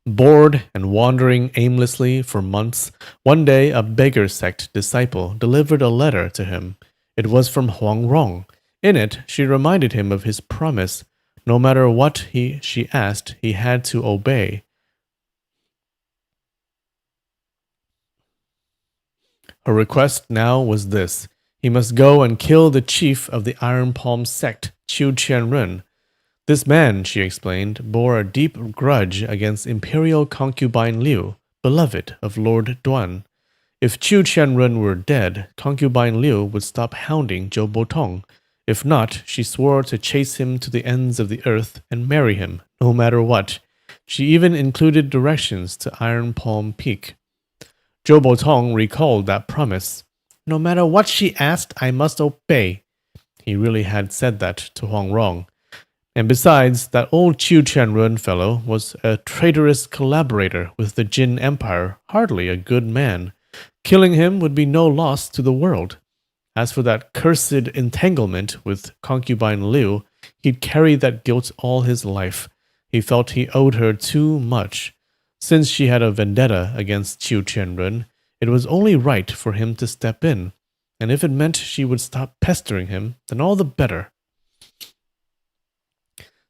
Bored and wandering aimlessly for months, one day a beggar sect disciple delivered a letter to him. It was from Huang Rong. In it, she reminded him of his promise. No matter what she asked, he had to obey. Her request now was this: he must go and kill the chief of the Iron Palm sect, Qiu Qianren. This man, she explained, bore a deep grudge against imperial concubine Liu, beloved of Lord Duan. If Qiu Qianren were dead, concubine Liu would stop hounding Zhou Botong. If not, she swore to chase him to the ends of the earth and marry him, no matter what. She even included directions to Iron Palm Peak. Zhou Botong recalled that promise. No matter what she asked, I must obey. He really had said that to Huang Rong. And besides, that old Qiu Qianren fellow was a traitorous collaborator with the Jin Empire, hardly a good man. Killing him would be no loss to the world. As for that cursed entanglement with concubine Liu, he'd carry that guilt all his life. He felt he owed her too much. Since she had a vendetta against Qiu Qianren, it was only right for him to step in, and if it meant she would stop pestering him, then all the better.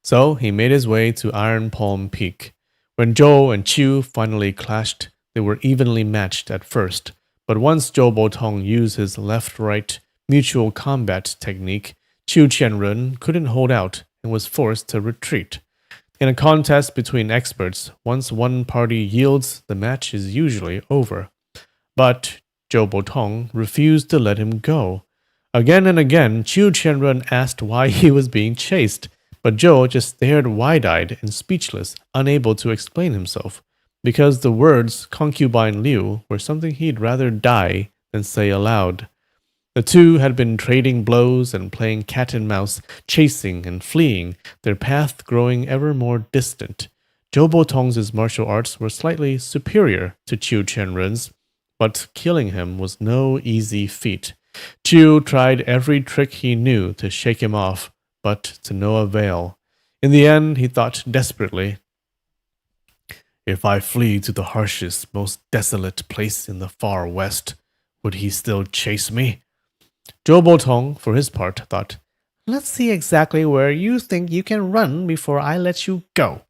So he made his way to Iron Palm Peak. When Zhou and Qiu finally clashed, they were evenly matched at first, but once Zhou Botong used his left-right mutual combat technique, Qiu Qianren couldn't hold out and was forced to retreat. In a contest between experts, once one party yields, the match is usually over. But Zhou Botong refused to let him go. Again and again, Qiu Qianren asked why he was being chased, But Joe just stared wide-eyed and speechless, unable to explain himself, because the words concubine Liu were something he'd rather die than say aloud. The two had been trading blows and playing cat and mouse, chasing and fleeing, their path growing ever more distant. Zhou Botong's martial arts were slightly superior to Qiu Qianren's, but killing him was no easy feat. Qiu tried every trick he knew to shake him off, but to no avail. In the end, he thought desperately, "If I flee to the harshest, most desolate place in the far west, would he still chase me?" Zhou Botong, for his part, thought, "Let's see exactly where you think you can run before I let you go."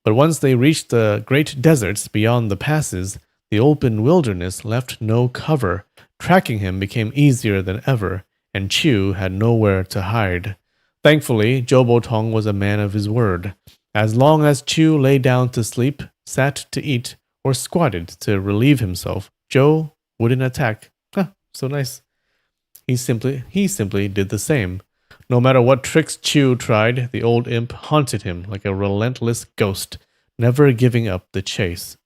But once they reached the great deserts beyond the passes, the open wilderness left no cover. Tracking him became easier than ever, and Qiu had nowhere to hide. Thankfully, Zhou Botong was a man of his word. As long as Qiu lay down to sleep, sat to eat, or squatted to relieve himself, Zhou wouldn't attack. So nice. He simply did the same. No matter what tricks Qiu tried, the old imp haunted him like a relentless ghost, never giving up the chase.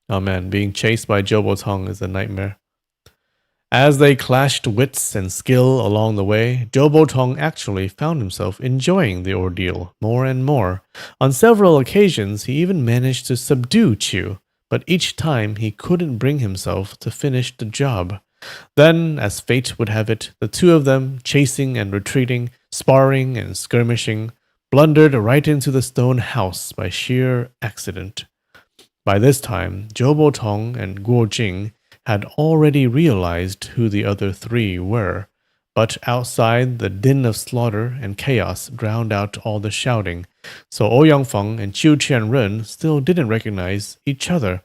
Oh man, being chased by Zhou Botong is a nightmare. As they clashed wits and skill along the way, Zhou Botong actually found himself enjoying the ordeal more and more. On several occasions, he even managed to subdue Qiu, but each time he couldn't bring himself to finish the job. Then, as fate would have it, the two of them, chasing and retreating, sparring and skirmishing, blundered right into the stone house by sheer accident. By this time, Zhou Botong and Guo Jing had already realized who the other three were, but outside, the din of slaughter and chaos drowned out all the shouting, so Ouyang Feng and Qiu Qianren still didn't recognize each other.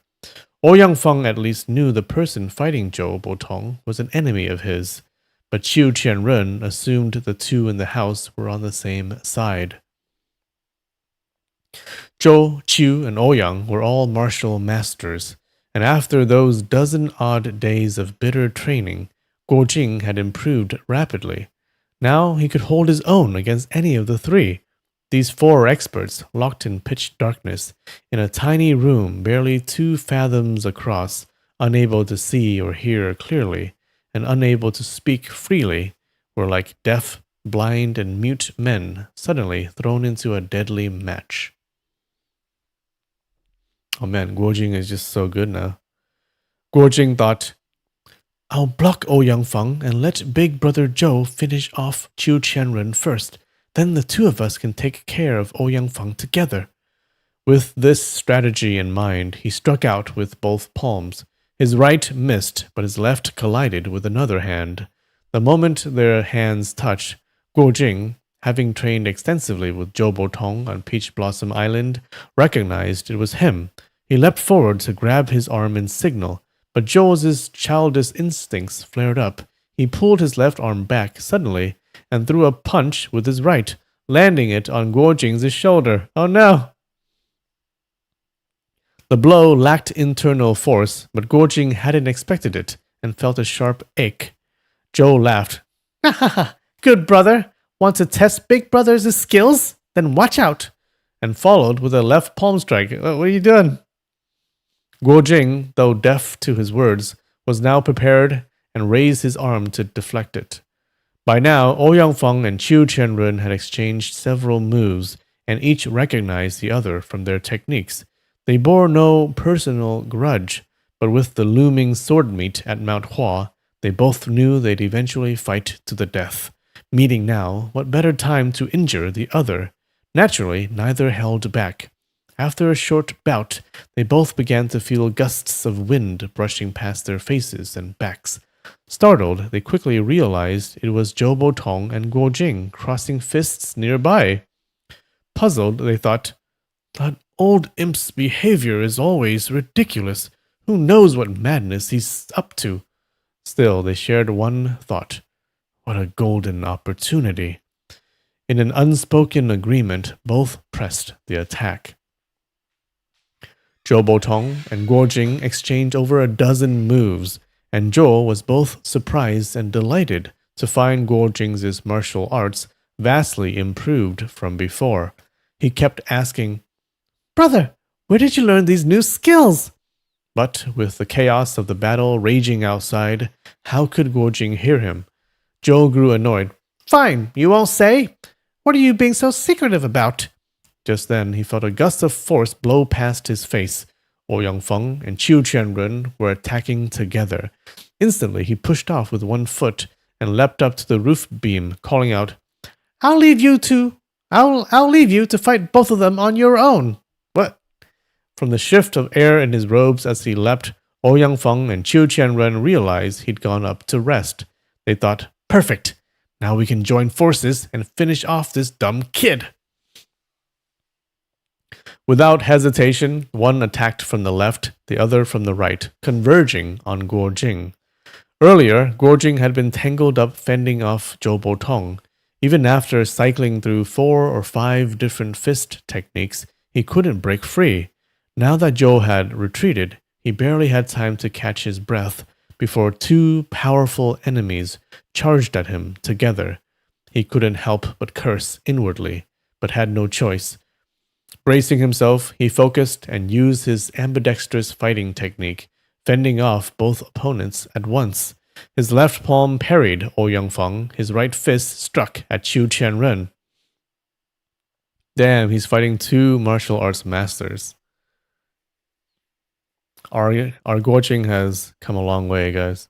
Ouyang Feng at least knew the person fighting Zhou Botong was an enemy of his, but Qiu Qianren assumed the two in the house were on the same side. Zhou, Qiu, and Ouyang were all martial masters, and after those dozen-odd days of bitter training, Guo Jing had improved rapidly. Now he could hold his own against any of the three. These four experts, locked in pitch darkness, in a tiny room barely 2 fathoms across, unable to see or hear clearly, and unable to speak freely, were like deaf, blind, and mute men suddenly thrown into a deadly match. Oh man, Guo Jing is just so good now. Guo Jing thought, "I'll block Ouyang Feng and let Big Brother Zhou finish off Qiu Qianren first. Then the two of us can take care of Ouyang Feng together." With this strategy in mind, he struck out with both palms. His right missed, but his left collided with another hand. The moment their hands touched, Guo Jing, having trained extensively with Zhou Botong on Peach Blossom Island, recognized it was him. He leapt forward to grab his arm in signal, but Zhou's childish instincts flared up. He pulled his left arm back suddenly and threw a punch with his right, landing it on Guo Jing's shoulder. Oh no! The blow lacked internal force, but Guo Jing hadn't expected it and felt a sharp ache. Zhou laughed. "Ha ha ha! Good brother! Want to test Big Brother's skills? Then watch out!" and followed with a left palm strike. "What are you doing?" Guo Jing, though deaf to his words, was now prepared and raised his arm to deflect it. By now, Ouyang Feng and Qiu Qianren had exchanged several moves, and each recognized the other from their techniques. They bore no personal grudge, but with the looming sword meet at Mount Hua, they both knew they'd eventually fight to the death. Meeting now, what better time to injure the other? Naturally, neither held back. After a short bout, they both began to feel gusts of wind brushing past their faces and backs. Startled, they quickly realized it was Zhou Botong and Guo Jing crossing fists nearby. Puzzled, they thought, "That old imp's behavior is always ridiculous. Who knows what madness he's up to?" Still, they shared one thought. What a golden opportunity. In an unspoken agreement, both pressed the attack. Zhou Botong and Guo Jing exchanged over a dozen moves, and Zhou was both surprised and delighted to find Guo Jing's martial arts vastly improved from before. He kept asking, "Brother, where did you learn these new skills?" But with the chaos of the battle raging outside, how could Guo Jing hear him? Zhou grew annoyed. "Fine, you won't say? What are you being so secretive about?" Just then, he felt a gust of force blow past his face. Ouyang Feng and Qiu Qianren were attacking together. Instantly, he pushed off with one foot and leapt up to the roof beam, calling out, I'll leave you to fight both of them on your own." What? From the shift of air in his robes as he leapt, Ouyang Feng and Qiu Qianren realized he'd gone up to rest. They thought, "Perfect! Now we can join forces and finish off this dumb kid." Without hesitation, one attacked from the left, the other from the right, converging on Guo Jing. Earlier, Guo Jing had been tangled up fending off Zhou Botong. Even after cycling through 4 or 5 different fist techniques, he couldn't break free. Now that Zhou had retreated, he barely had time to catch his breath before 2 powerful enemies charged at him together. He couldn't help but curse inwardly, but had no choice. Bracing himself, he focused and used his ambidextrous fighting technique, fending off both opponents at once. His left palm parried Ouyang Feng, his right fist struck at Qiu Qianren. Damn, he's fighting 2 martial arts masters. Our Guo Jing has come a long way, guys.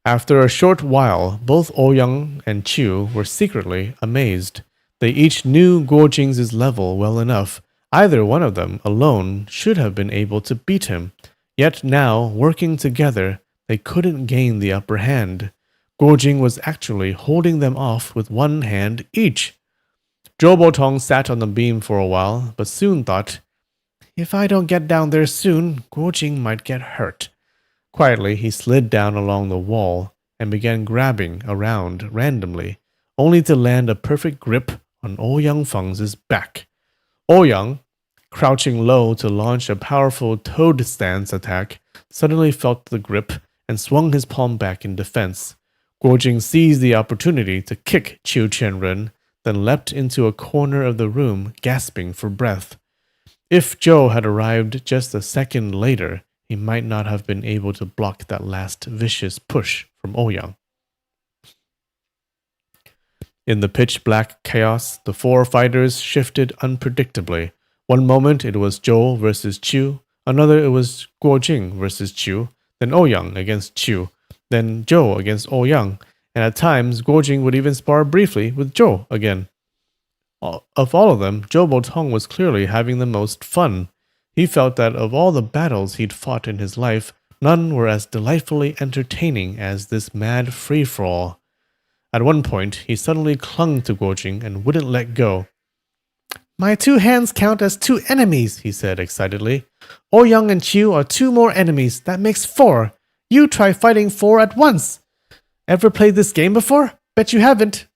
After a short while, both Ouyang and Qiu were secretly amazed. They each knew Guo Jing's level well enough. Either one of them alone should have been able to beat him. Yet now, working together, they couldn't gain the upper hand. Guo Jing was actually holding them off with one hand each. Zhou Botong sat on the beam for a while, but soon thought, "If I don't get down there soon, Guo Jing might get hurt." Quietly, he slid down along the wall and began grabbing around randomly, only to land a perfect grip on Ouyang Feng's back. Ouyang, crouching low to launch a powerful toad stance attack, suddenly felt the grip and swung his palm back in defense. Guo Jing seized the opportunity to kick Qiu Qianren, then leapt into a corner of the room, gasping for breath. If Zhou had arrived just a second later, he might not have been able to block that last vicious push from Ouyang. In the pitch-black chaos, the 4 fighters shifted unpredictably. One moment it was Zhou versus Qiu, another it was Guo Jing versus Qiu, then Ouyang against Qiu, then Zhou against Ouyang, and at times Guo Jing would even spar briefly with Zhou again. Of all of them, Zhou Botong was clearly having the most fun. He felt that of all the battles he'd fought in his life, none were as delightfully entertaining as this mad free-for-all. At one point, he suddenly clung to Guo Jing and wouldn't let go. "My 2 hands count as 2 enemies," he said excitedly. "Ouyang and Qiu are 2 more enemies. That makes 4. You try fighting 4 at once. Ever played this game before? Bet you haven't."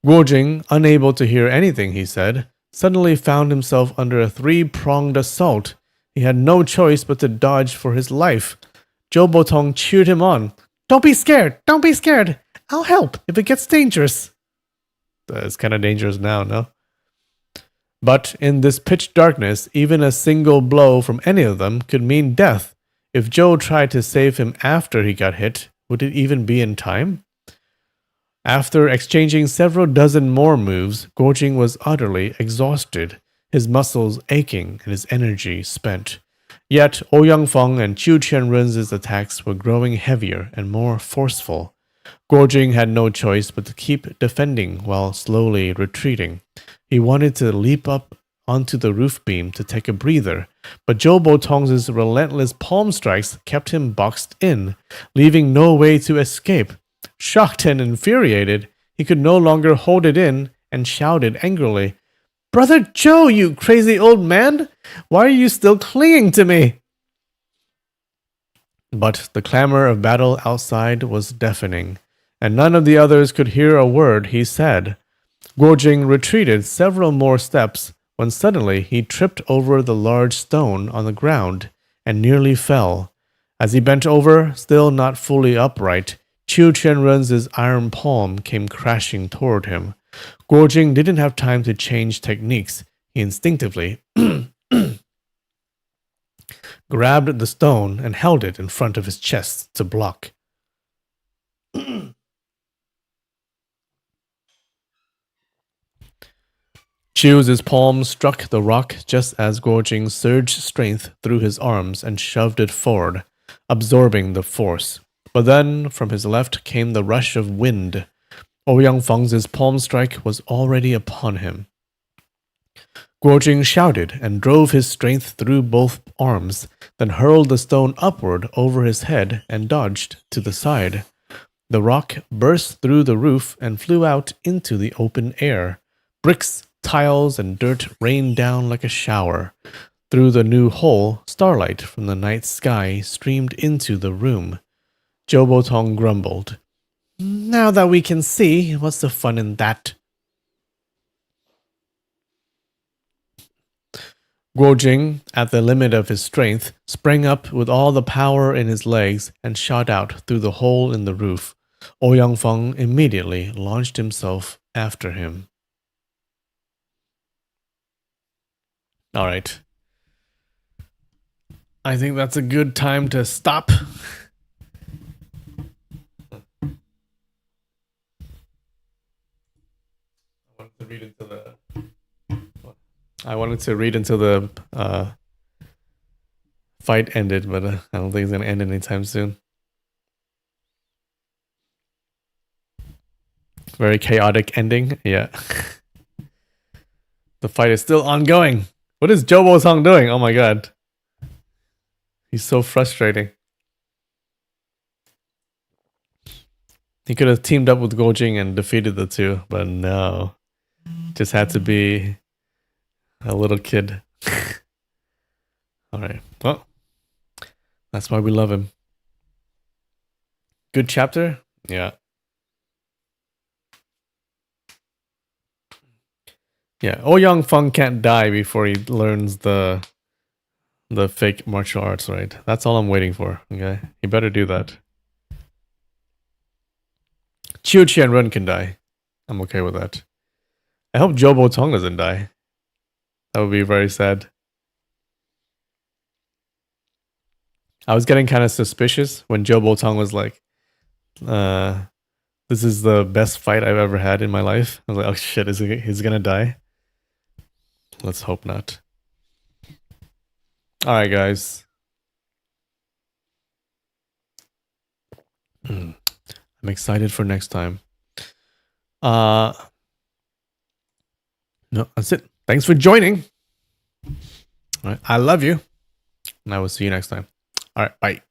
Guo Jing, unable to hear anything he said, suddenly found himself under a 3-pronged assault. He had no choice but to dodge for his life. Zhou Botong cheered him on. Don't be scared! Don't be scared! I'll help if it gets dangerous." It's kind of dangerous now, no? But in this pitch darkness, even a single blow from any of them could mean death. If Zhou tried to save him after he got hit, would it even be in time? After exchanging several dozen more moves, Guo Jing was utterly exhausted, his muscles aching and his energy spent. Yet Ouyang Feng and Qiu Qianren's attacks were growing heavier and more forceful. Guo Jing had no choice but to keep defending while slowly retreating. He wanted to leap up onto the roof beam to take a breather, but Zhou Botong's relentless palm strikes kept him boxed in, leaving no way to escape. Shocked and infuriated, he could no longer hold it in and shouted angrily, "Brother Zhou, you crazy old man! Why are you still clinging to me?" But the clamor of battle outside was deafening, and none of the others could hear a word he said. Guo Jing retreated several more steps when suddenly he tripped over the large stone on the ground and nearly fell. As he bent over, still not fully upright, Qiu Qianren's iron palm came crashing toward him. Guo Jing didn't have time to change techniques. He instinctively grabbed the stone and held it in front of his chest to block. Qiu's palm struck the rock just as Guo Jing surged strength through his arms and shoved it forward, absorbing the force. But then, from his left came the rush of wind. Ouyang Feng's palm strike was already upon him. Guo Jing shouted and drove his strength through both arms, then hurled the stone upward over his head and dodged to the side. The rock burst through the roof and flew out into the open air. Bricks, tiles, and dirt rained down like a shower. Through the new hole, starlight from the night sky streamed into the room. Zhou Botong grumbled. Now that we can see, what's the fun in that? Guo Jing, at the limit of his strength, sprang up with all the power in his legs and shot out through the hole in the roof. Ouyang Feng immediately launched himself after him. All right. I think that's a good time to stop. I wanted to read until the fight ended, but I don't think it's going to end anytime soon. Very chaotic ending. Yeah. The fight is still ongoing. What is Zhou Botong doing? Oh my god. He's so frustrating. He could have teamed up with Guo Jing and defeated the two, but no. Just had to be a little kid. Alright. Well, that's why we love him. Good chapter? Yeah. Yeah, Ouyang Feng can't die before he learns the fake martial arts, right? That's all I'm waiting for, okay? He better do that. Qiu Qianren can die. I'm okay with that. I hope Zhou Botong doesn't die. That would be very sad. I was getting kind of suspicious when Zhou Botong was like, this is the best fight I've ever had in my life. I was like, oh shit, he's gonna die? Let's hope not. Alright, guys. I'm excited for next time. No, that's it. Thanks for joining. All right, I love you. And I will see you next time. All right, bye.